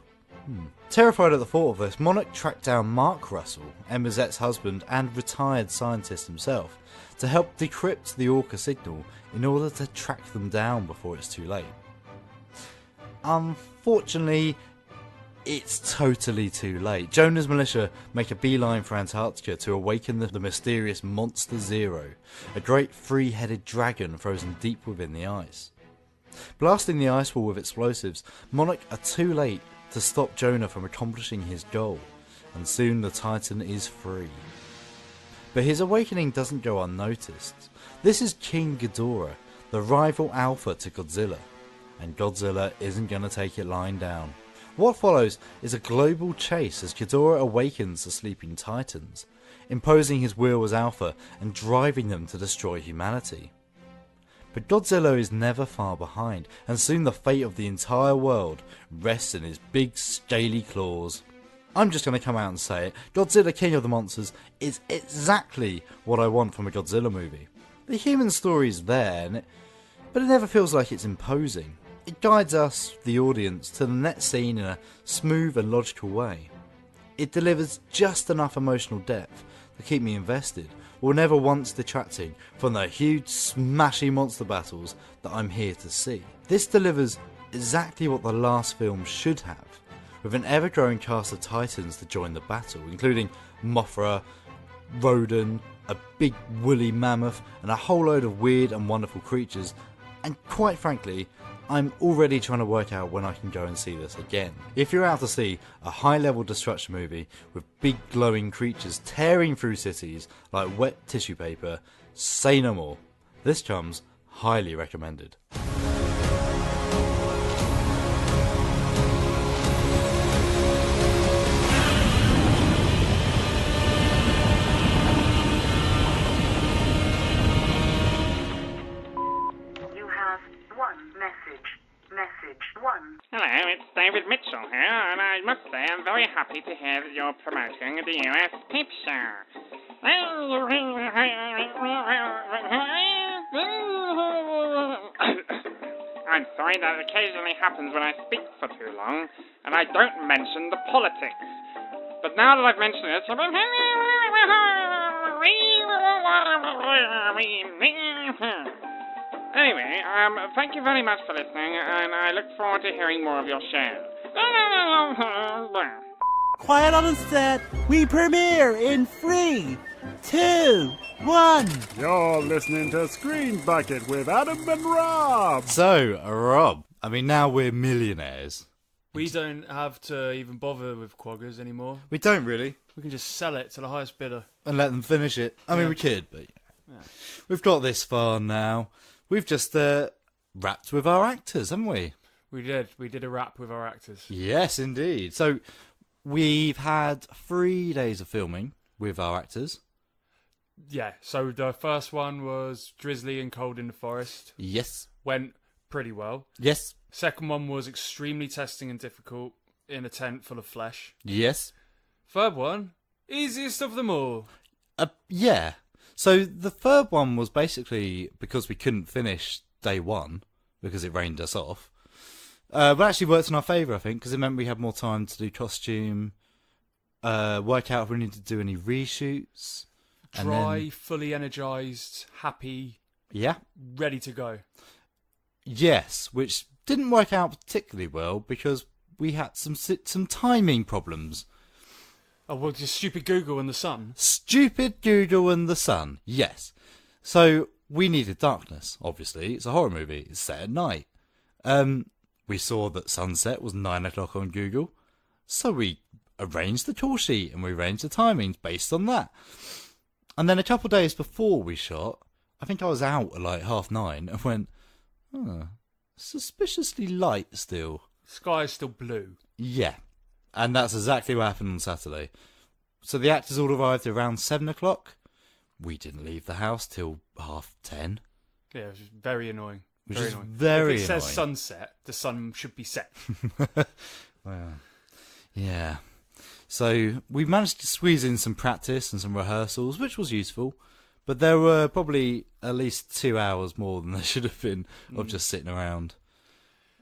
Terrified at the thought of this, Monarch tracked down Mark Russell, Emma's ex-husband and retired scientist himself, to help decrypt the Orca signal in order to track them down before it's too late. Unfortunately, it's totally too late. Jonah's militia make a beeline for Antarctica to awaken the mysterious Monster Zero, a great three-headed dragon frozen deep within the ice. Blasting the ice wall with explosives, Monarch are too late to stop Jonah from accomplishing his goal, and soon the Titan is free. But his awakening doesn't go unnoticed. This is King Ghidorah, the rival alpha to Godzilla, and Godzilla isn't going to take it lying down. What follows is a global chase as Ghidorah awakens the sleeping Titans, imposing his will as alpha and driving them to destroy humanity. But Godzilla is never far behind, and soon the fate of the entire world rests in his big scaly claws. I'm just going to come out and say it, Godzilla King of the Monsters is exactly what I want from a Godzilla movie. The human story is there, but it never feels like it's imposing. It guides us, the audience, to the next scene in a smooth and logical way. It delivers just enough emotional depth to keep me invested, while never once detracting from the huge smashing monster battles that I'm here to see. This delivers exactly what the last film should have, with an ever-growing cast of Titans to join the battle, including Mothra, Rodan, a big woolly mammoth, and a whole load of weird and wonderful creatures, and quite frankly, I'm already trying to work out when I can go and see this again. If you're out to see a high-level destruction movie with big glowing creatures tearing through cities like wet tissue paper, say no more. This comes highly recommended. Hello, it's David Mitchell here, and I must say I'm very happy to hear that you're promoting the US Peep Show. I'm sorry that occasionally happens when I speak for too long, and I don't mention the politics. But now that I've mentioned it, anyway, thank you very much for listening, and I look forward to hearing more of your show. Quiet on the set. We premiere in 3, 2, 1. You're listening to Screen Bucket with Adam and Rob. So, Rob, I mean, now we're millionaires. We don't have to even bother with quaggers anymore. We don't really. We can just sell it to the highest bidder. And let them finish it. I mean, we could, but we've got this far now. We've just wrapped with our actors, haven't we? We did. We did a wrap with our actors. Yes, indeed. So we've had 3 days of filming with our actors. Yeah, so the first one was drizzly and cold in the forest. Yes. Went pretty well. Yes. Second one was extremely testing and difficult in a tent full of flesh. Yes. Third one, easiest of them all. Yeah. So the third one was basically because we couldn't finish day one because it rained us off. But actually worked in our favour, I think, because it meant we had more time to do costume, work out if we needed to do any reshoots. Dry, fully energised, happy. Yeah. Ready to go. Yes, which didn't work out particularly well because we had some timing problems. Oh, well, just stupid Google and the sun. Stupid Google and the sun, yes. So we needed darkness, obviously. It's a horror movie. It's set at night. We saw that sunset was 9 o'clock on Google. So we arranged the call sheet and we arranged the timings based on that. And then a couple of days before we shot, I think I was out at like 9:30 and went, suspiciously light still. Sky is still blue. Yeah. And that's exactly what happened on Saturday. So the actors all arrived around 7 o'clock. We didn't leave the house till 10:30. Yeah, it was very annoying. Which very is annoying. very If it says annoying. sunset, the sun should be set. Well, yeah. So we managed to squeeze in some practice and some rehearsals, which was useful. But there were probably at least 2 hours more than there should have been of just sitting around.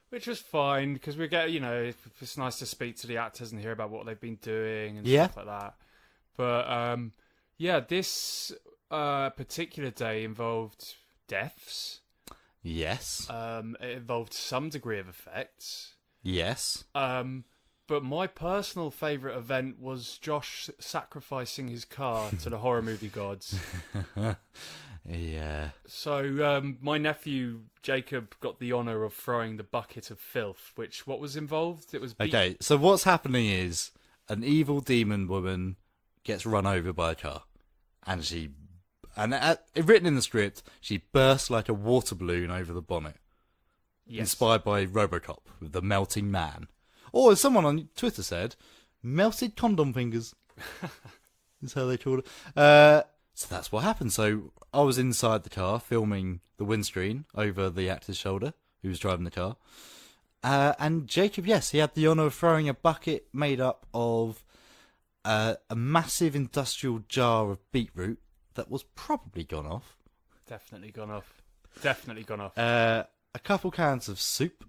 Which was fine, because we get, it's nice to speak to the actors and hear about what they've been doing and stuff like that. But, this particular day involved deaths. Yes. It involved some degree of effects. Yes. But my personal favourite event was Josh sacrificing his car to the horror movie gods. Yeah. So my nephew Jacob got the honour of throwing the bucket of filth. What was involved? It was okay. So what's happening is an evil demon woman gets run over by a car, and written in the script, she bursts like a water balloon over the bonnet. Yes. Inspired by RoboCop with the melting man. Or as someone on Twitter said, melted condom fingers. Is how they called it. So that's what happened. So I was inside the car filming the windscreen over the actor's shoulder, who was driving the car. And Jacob, yes, he had the honour of throwing a bucket made up of a massive industrial jar of beetroot that was probably gone off. Definitely gone off. Definitely gone off. A couple cans of soup.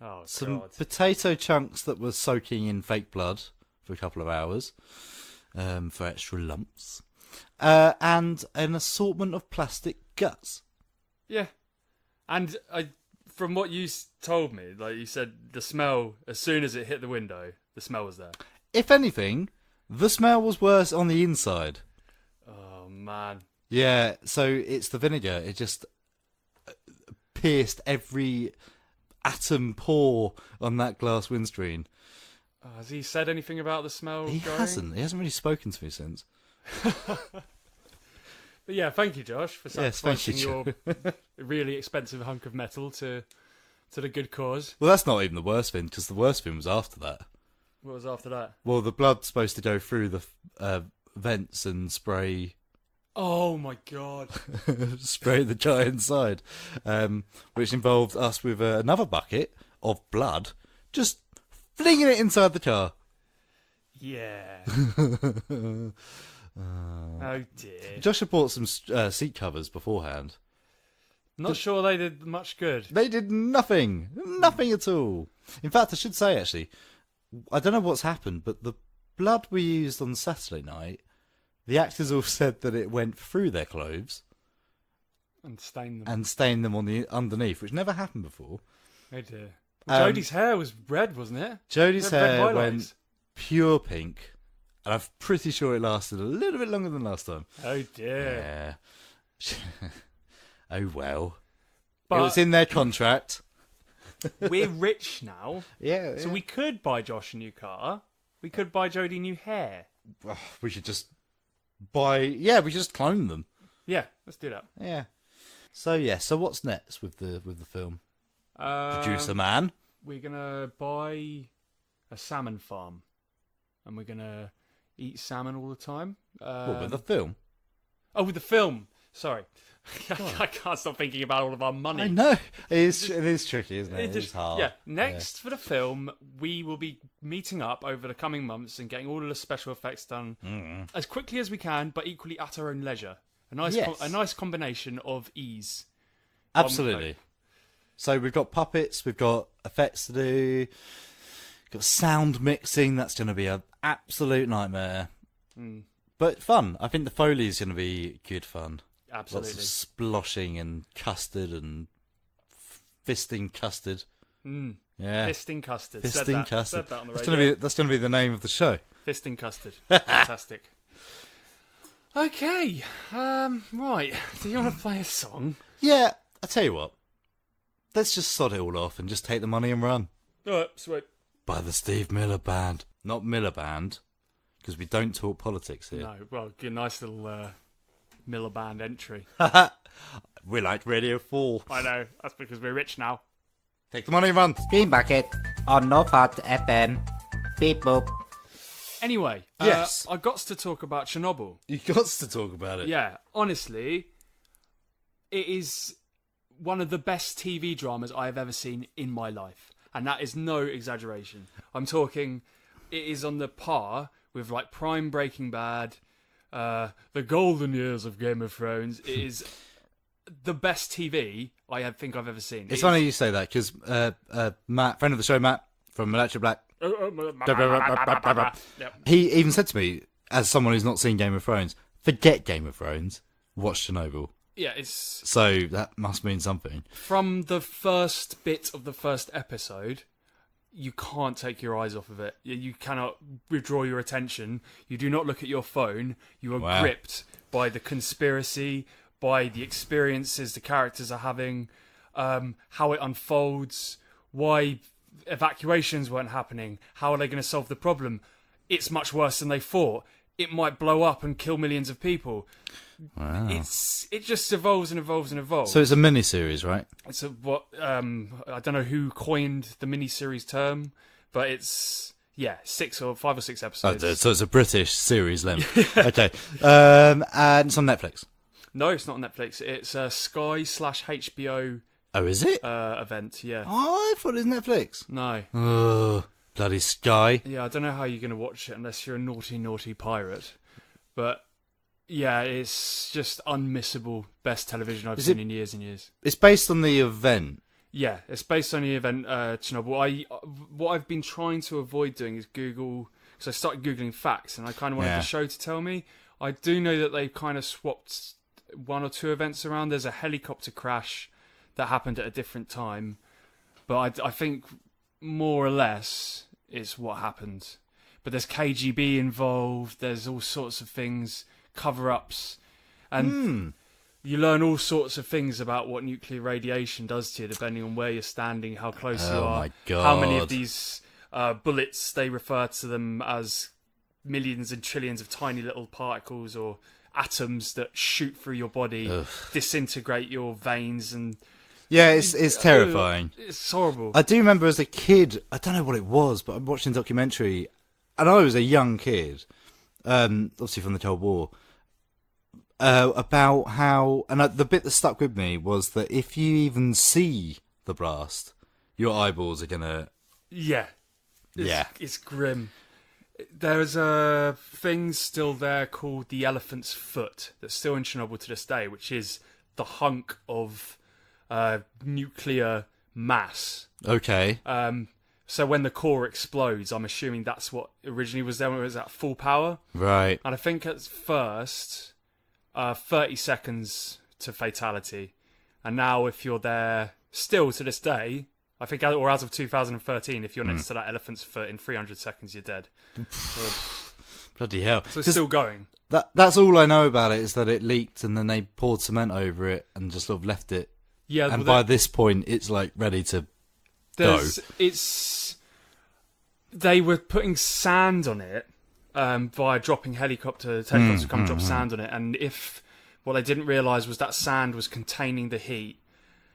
Oh, some God. Potato chunks that were soaking in fake blood for a couple of hours for extra lumps. And an assortment of plastic guts. Yeah. And from what you told me, like you said, the smell, as soon as it hit the window, the smell was there. If anything, the smell was worse on the inside. Oh, man. Yeah, so it's the vinegar. It just pierced every atom pour on that glass windscreen. Has he said anything about the smell? He going? hasn't. He hasn't really spoken to me since. But yeah, thank you, Josh, for sacrificing Yes, thank you, your really expensive hunk of metal to the good cause. Well, that's not even the worst thing, because the worst thing was after that. What was after that? Well, the blood's supposed to go through the vents and spray... Oh my god. spray the guy inside, which involved us with another bucket of blood, just flinging it inside the car. Yeah. Oh dear. Josh had bought some seat covers beforehand. Not sure they did much good. They did nothing. Nothing at all. In fact, I should say, actually, I don't know what's happened, but the blood we used on Saturday night, the actors all said that it went through their clothes. And stained them. And stained them on the underneath, which never happened before. Oh dear. Jodie's hair was red, wasn't it? Jodie's Red hair highlights. went pure pink. And I'm pretty sure it lasted a little bit longer than last time. Oh dear. Yeah. Oh well. But it was in their contract. We're rich now. Yeah. So we could buy Josh a new car. We could buy Jodie new hair. We should just buy... Yeah, we should just clone them. Yeah, let's do that. Yeah. So what's next with the film? Producer man? We're going to buy a salmon farm. And we're going to eat salmon all the time. What, with the film? Oh, with the film. Sorry. I can't stop thinking about all of our money. I know. It is tricky, isn't it? It's hard. Yeah. Next, for the film, we will be meeting up over the coming months and getting all of the special effects done as quickly as we can, but equally at our own leisure. A nice combination of ease. Absolutely. So we've got puppets, we've got effects to do, got sound mixing. That's going to be an absolute nightmare. But fun. I think the Foley is going to be good fun. Absolutely. Lots of sploshing and custard and fisting custard. Yeah. Fisting custard. Fisting custard. Said that on the radio. That's going to be the name of the show. Fisting custard. Fantastic. Okay. Right. Do you want to play a song? Yeah. I'll tell you what. Let's just sod it all off and just take the money and run. Alright, sweet. By the Steve Miller Band. Not Miller Band, because we don't talk politics here. No, well, good, nice little Miller Band entry. We like Radio 4. I know, that's because we're rich now. Take the money and run. Screen Bucket on North Herts FM. Beep boop. Anyway, yes. I got to talk about Chernobyl. You got to talk about it. Yeah, honestly, it is one of the best TV dramas I have ever seen in my life. And that is no exaggeration. I'm talking, it is on the par with like prime Breaking Bad, the golden years of Game of Thrones. It is the best TV I think I've ever seen. It's funny you say that, because Matt, friend of the show, Matt, from Electric Black, he even said to me, as someone who's not seen Game of Thrones, forget Game of Thrones, watch Chernobyl. Yeah, it's... So that must mean something. From the first bit of the first episode, you can't take your eyes off of it. You cannot withdraw your attention. You do not look at your phone. You are gripped by the conspiracy, by the experiences the characters are having, how it unfolds, why evacuations weren't happening, how are they going to solve the problem. It's much worse than they thought. It might blow up and kill millions of people. Wow. It just evolves and evolves and evolves. So it's a mini-series, right? It's I don't know who coined the mini-series term, but it's 5 or 6 episodes. Oh, so it's a British series length. Okay. And it's on Netflix. No, it's not on Netflix. It's a Sky/HBO. Oh, is it? Event, yeah. Oh, I thought it was Netflix. No. Oh, bloody Sky. Yeah, I don't know how you're going to watch it unless you're a naughty, naughty pirate. But yeah, it's just unmissable. Best television I've seen in years and years. It's based on the event. Yeah, it's based on the event Chernobyl. What I've been trying to avoid doing is Google, because I started Googling facts and I kind of wanted the show to tell me. I do know that they've kind of swapped 1 or 2 events around. There's a helicopter crash that happened at a different time, but I think more or less is what happened. But there's KGB involved. There's all sorts of things, cover-ups, and You learn all sorts of things about what nuclear radiation does to you, depending on where you're standing, how close you are, my God. how many of these bullets, they refer to them as millions and trillions of tiny little particles or atoms that shoot through your body, disintegrate your veins, and yeah, it's terrifying. It's horrible. I do remember as a kid, I don't know what it was, but I'm watching a documentary, and I was a young kid, obviously from the Cold War, about how, and the bit that stuck with me was that if you even see the blast, your eyeballs are gonna... It's grim. There's a thing still there called the elephant's foot that's still in Chernobyl to this day, which is the hunk of nuclear mass. Okay. So when the core explodes, I'm assuming that's what originally was there when it was at full power. Right. And I think at first, 30 seconds to fatality. And now if you're there still to this day, I think, or as of 2013, if you're next to that elephant's foot in 300 seconds, you're dead. Bloody hell. So it's still going. That's all I know about it, is that it leaked and then they poured cement over it and just sort of left it. Yeah, and by this point, it's like ready to go. They were putting sand on it via dropping helicopters to come drop sand on it. And what they didn't realise was that sand was containing the heat.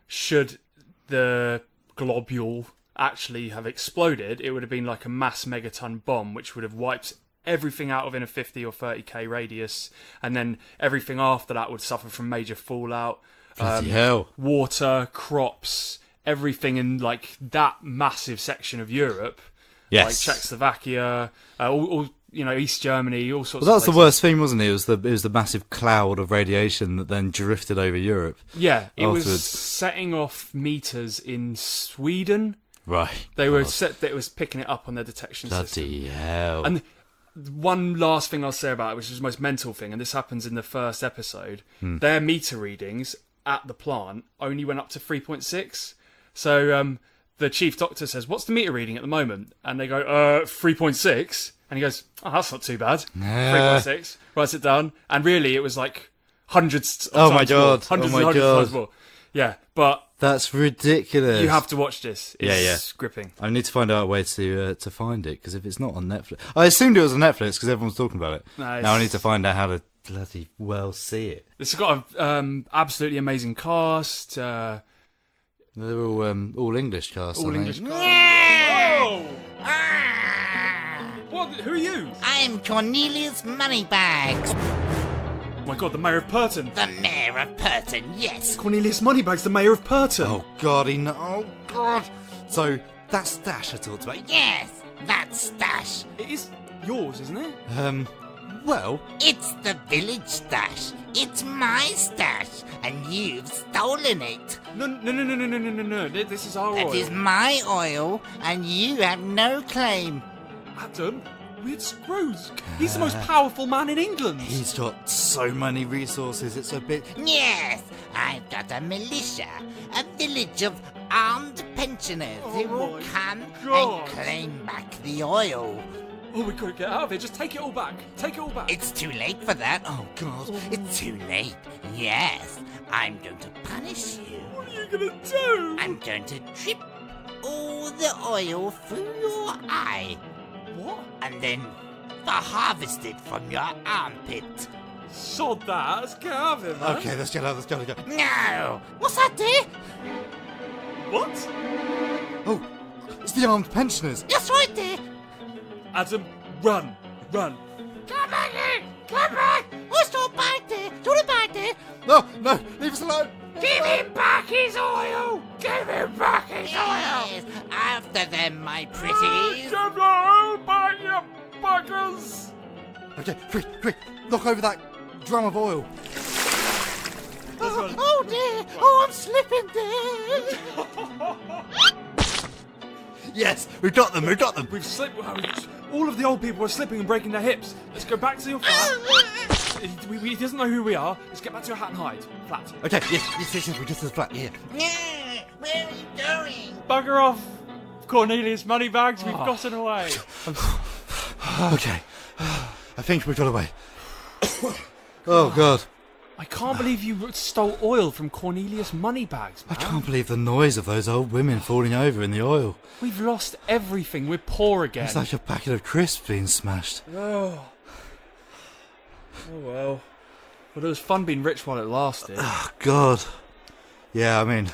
Should the globule actually have exploded, it would have been like a mass megaton bomb, which would have wiped everything out within a 50 or 30k radius, and then everything after that would suffer from major fallout. Bloody hell. Water, crops, everything in like that massive section of Europe, yes, like Czechoslovakia, all East Germany, all sorts. Well, of that's the worst thing, wasn't it? It was the massive cloud of radiation that then drifted over Europe. Yeah, it afterwards. was setting off meters in Sweden. Right. They were it was picking it up on their detection system. Bloody hell. And one last thing I'll say about it, which is the most mental thing, and this happens in the first episode, their meter readings at the plant only went up to 3.6. So the chief doctor says, "What's the meter reading at the moment?" And they go, 3.6. And he goes, "Oh, that's not too bad." 3.6. Writes it down. And really, it was like hundreds of times more. Hundreds and hundreds of times more. Yeah, but... That's ridiculous. You have to watch this. It's gripping. I need to find out a way to find it, because if it's not on Netflix... I assumed it was on Netflix because everyone's talking about it. No, now I need to find out how to bloody well see it. It's got an absolutely amazing cast. They're all English cast. All English cast. Oh! What? Who are you? I'm Cornelius Moneybags. Oh my God, the Mayor of Purton. The Mayor of Purton, yes. Cornelius Moneybags, the Mayor of Purton. Oh God, oh God. So that's Stash I talked about. Yes, that's Stash. It is yours, isn't it? Well, it's the village stash. It's my stash, and you've stolen it. No. This is our oil. It is my oil, and you have no claim. Adam, weird screws. He's the most powerful man in England. He's got so many resources, it's a bit... Yes, I've got a militia, a village of armed pensioners who will come and claim back the oil. Oh, we could get out of here. Just take it all back. Take it all back. It's too late for that. Oh, God. It's too late. Yes, I'm going to punish you. What are you going to do? I'm going to drip all the oil through your eye. What? And then harvest it from your armpit. Sod that. Let's get out of here, man. Okay, let's get out. Let's go. No. What's that there? What? Oh, it's the armed pensioners. That's right there. Adam, run. Come back here. Come back. What's not back there? Do it back there. No, leave us alone. Give him back his oil. Give him back his oil. After them, my pretties. Give the oil back, you buggers. Okay, quick. Knock over that drum of oil. Oh dear. Oh, I'm slipping there. Yes, we've got them. We've slipped. All of the old people are slipping and breaking their hips. Let's go back to your flat. He doesn't know who we are. Let's get back to your hat and hide. Flat. Okay, yes, we get to the flat, yeah. Where are you going? Bugger off, Cornelius Moneybags. We've gotten away. Okay, I think we got away. Oh, God. I can't believe you stole oil from Cornelius Moneybags, man. I can't believe the noise of those old women falling over in the oil. We've lost everything. We're poor again. It's like a packet of crisps being smashed. Oh well. Well, it was fun being rich while it lasted. Oh, God. Yeah, I mean,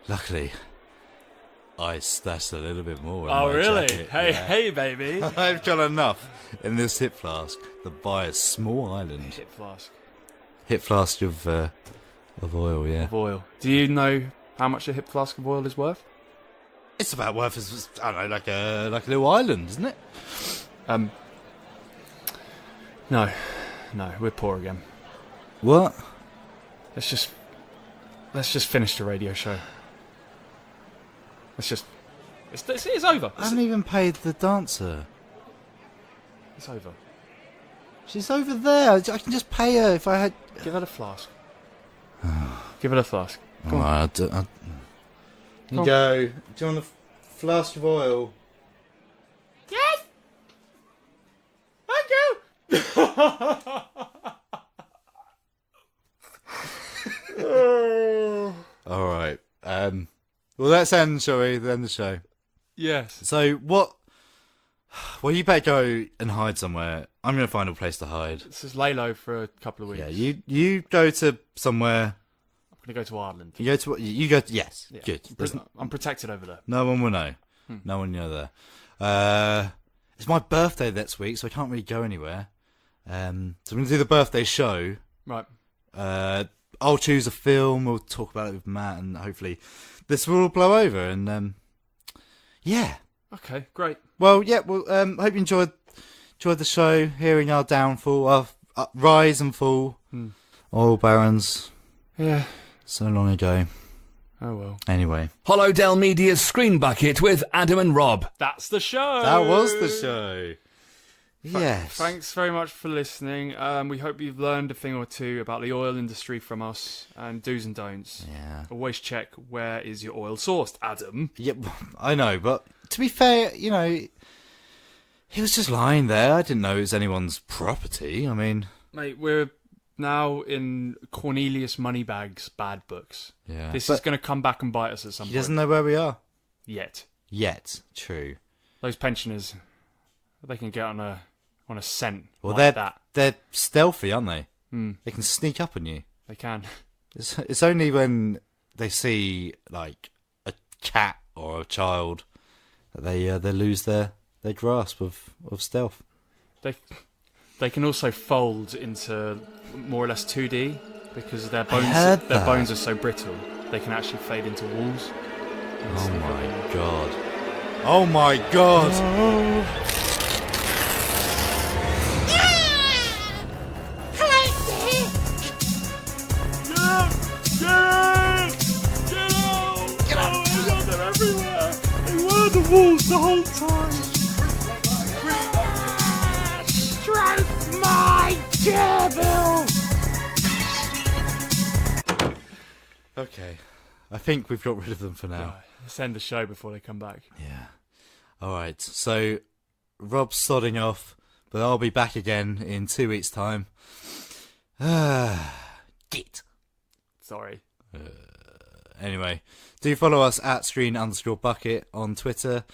luckily, I stashed a little bit more in my really? jacket. Hey, baby. I've got enough in this hip flask to buy a small island. Hip flask. Hip flask of oil, yeah. Of oil. Do you know how much a hip flask of oil is worth? It's about worth as, I don't know, like a little island, isn't it? No, we're poor again. What? Let's just finish the radio show. It's over. I haven't even paid the dancer. It's over. She's over there. I can just pay her if I had... Give her the flask. Give her the flask. Come on. Right, you go. Do you want a flask of oil? Yes! Thank you! Alright. Well, let's end, shall we? End the show. Yes. So, what... Well, you better go and hide somewhere. I'm going to find a place to hide. This is lay low for a couple of weeks. Yeah, you go to somewhere... I'm going to go to Ireland. You go to... Yes, Yeah. good. I'm protected over there. No one will know. No one will know there. It's my birthday next week, so I can't really go anywhere. So I'm going to do the birthday show. Right. I'll choose a film. We'll talk about it with Matt, and hopefully this will all blow over. And yeah. Okay, great. Well, yeah. Well, hope you enjoyed the show. Hearing our downfall, our rise and fall. Oil barons. Yeah. So long ago. Oh well. Anyway. Hollow Dell Media's Screen Bucket with Adam and Rob. That's the show. That was the show. Yes. Thanks very much for listening. We hope you've learned a thing or two about the oil industry from us and do's and don'ts. Yeah. Always check where is your oil sourced, Adam. Yep, I know, but to be fair, he was just lying there. I didn't know it was anyone's property. I mean... Mate, we're now in Cornelius Moneybags' bad books. Yeah. This is going to come back and bite us at some point. He doesn't know where we are. Yet. True. Those pensioners, they can get on a scent well, like that. They're stealthy, aren't they? Mm. They can sneak up on you. They can. It's only when they see like a cat or a child that they lose their grasp of stealth. They can also fold into more or less 2D because their bones are so brittle. They can actually fade into walls. Oh my god! Oh my god! The walls the whole time. Stroke my gerbil! Okay, I think we've got rid of them for now. Right, let's end the show before they come back. Yeah. Alright, so Rob's sodding off, but I'll be back again in 2 weeks' time. Git. Sorry. Anyway, do follow us at screen_bucket on Twitter.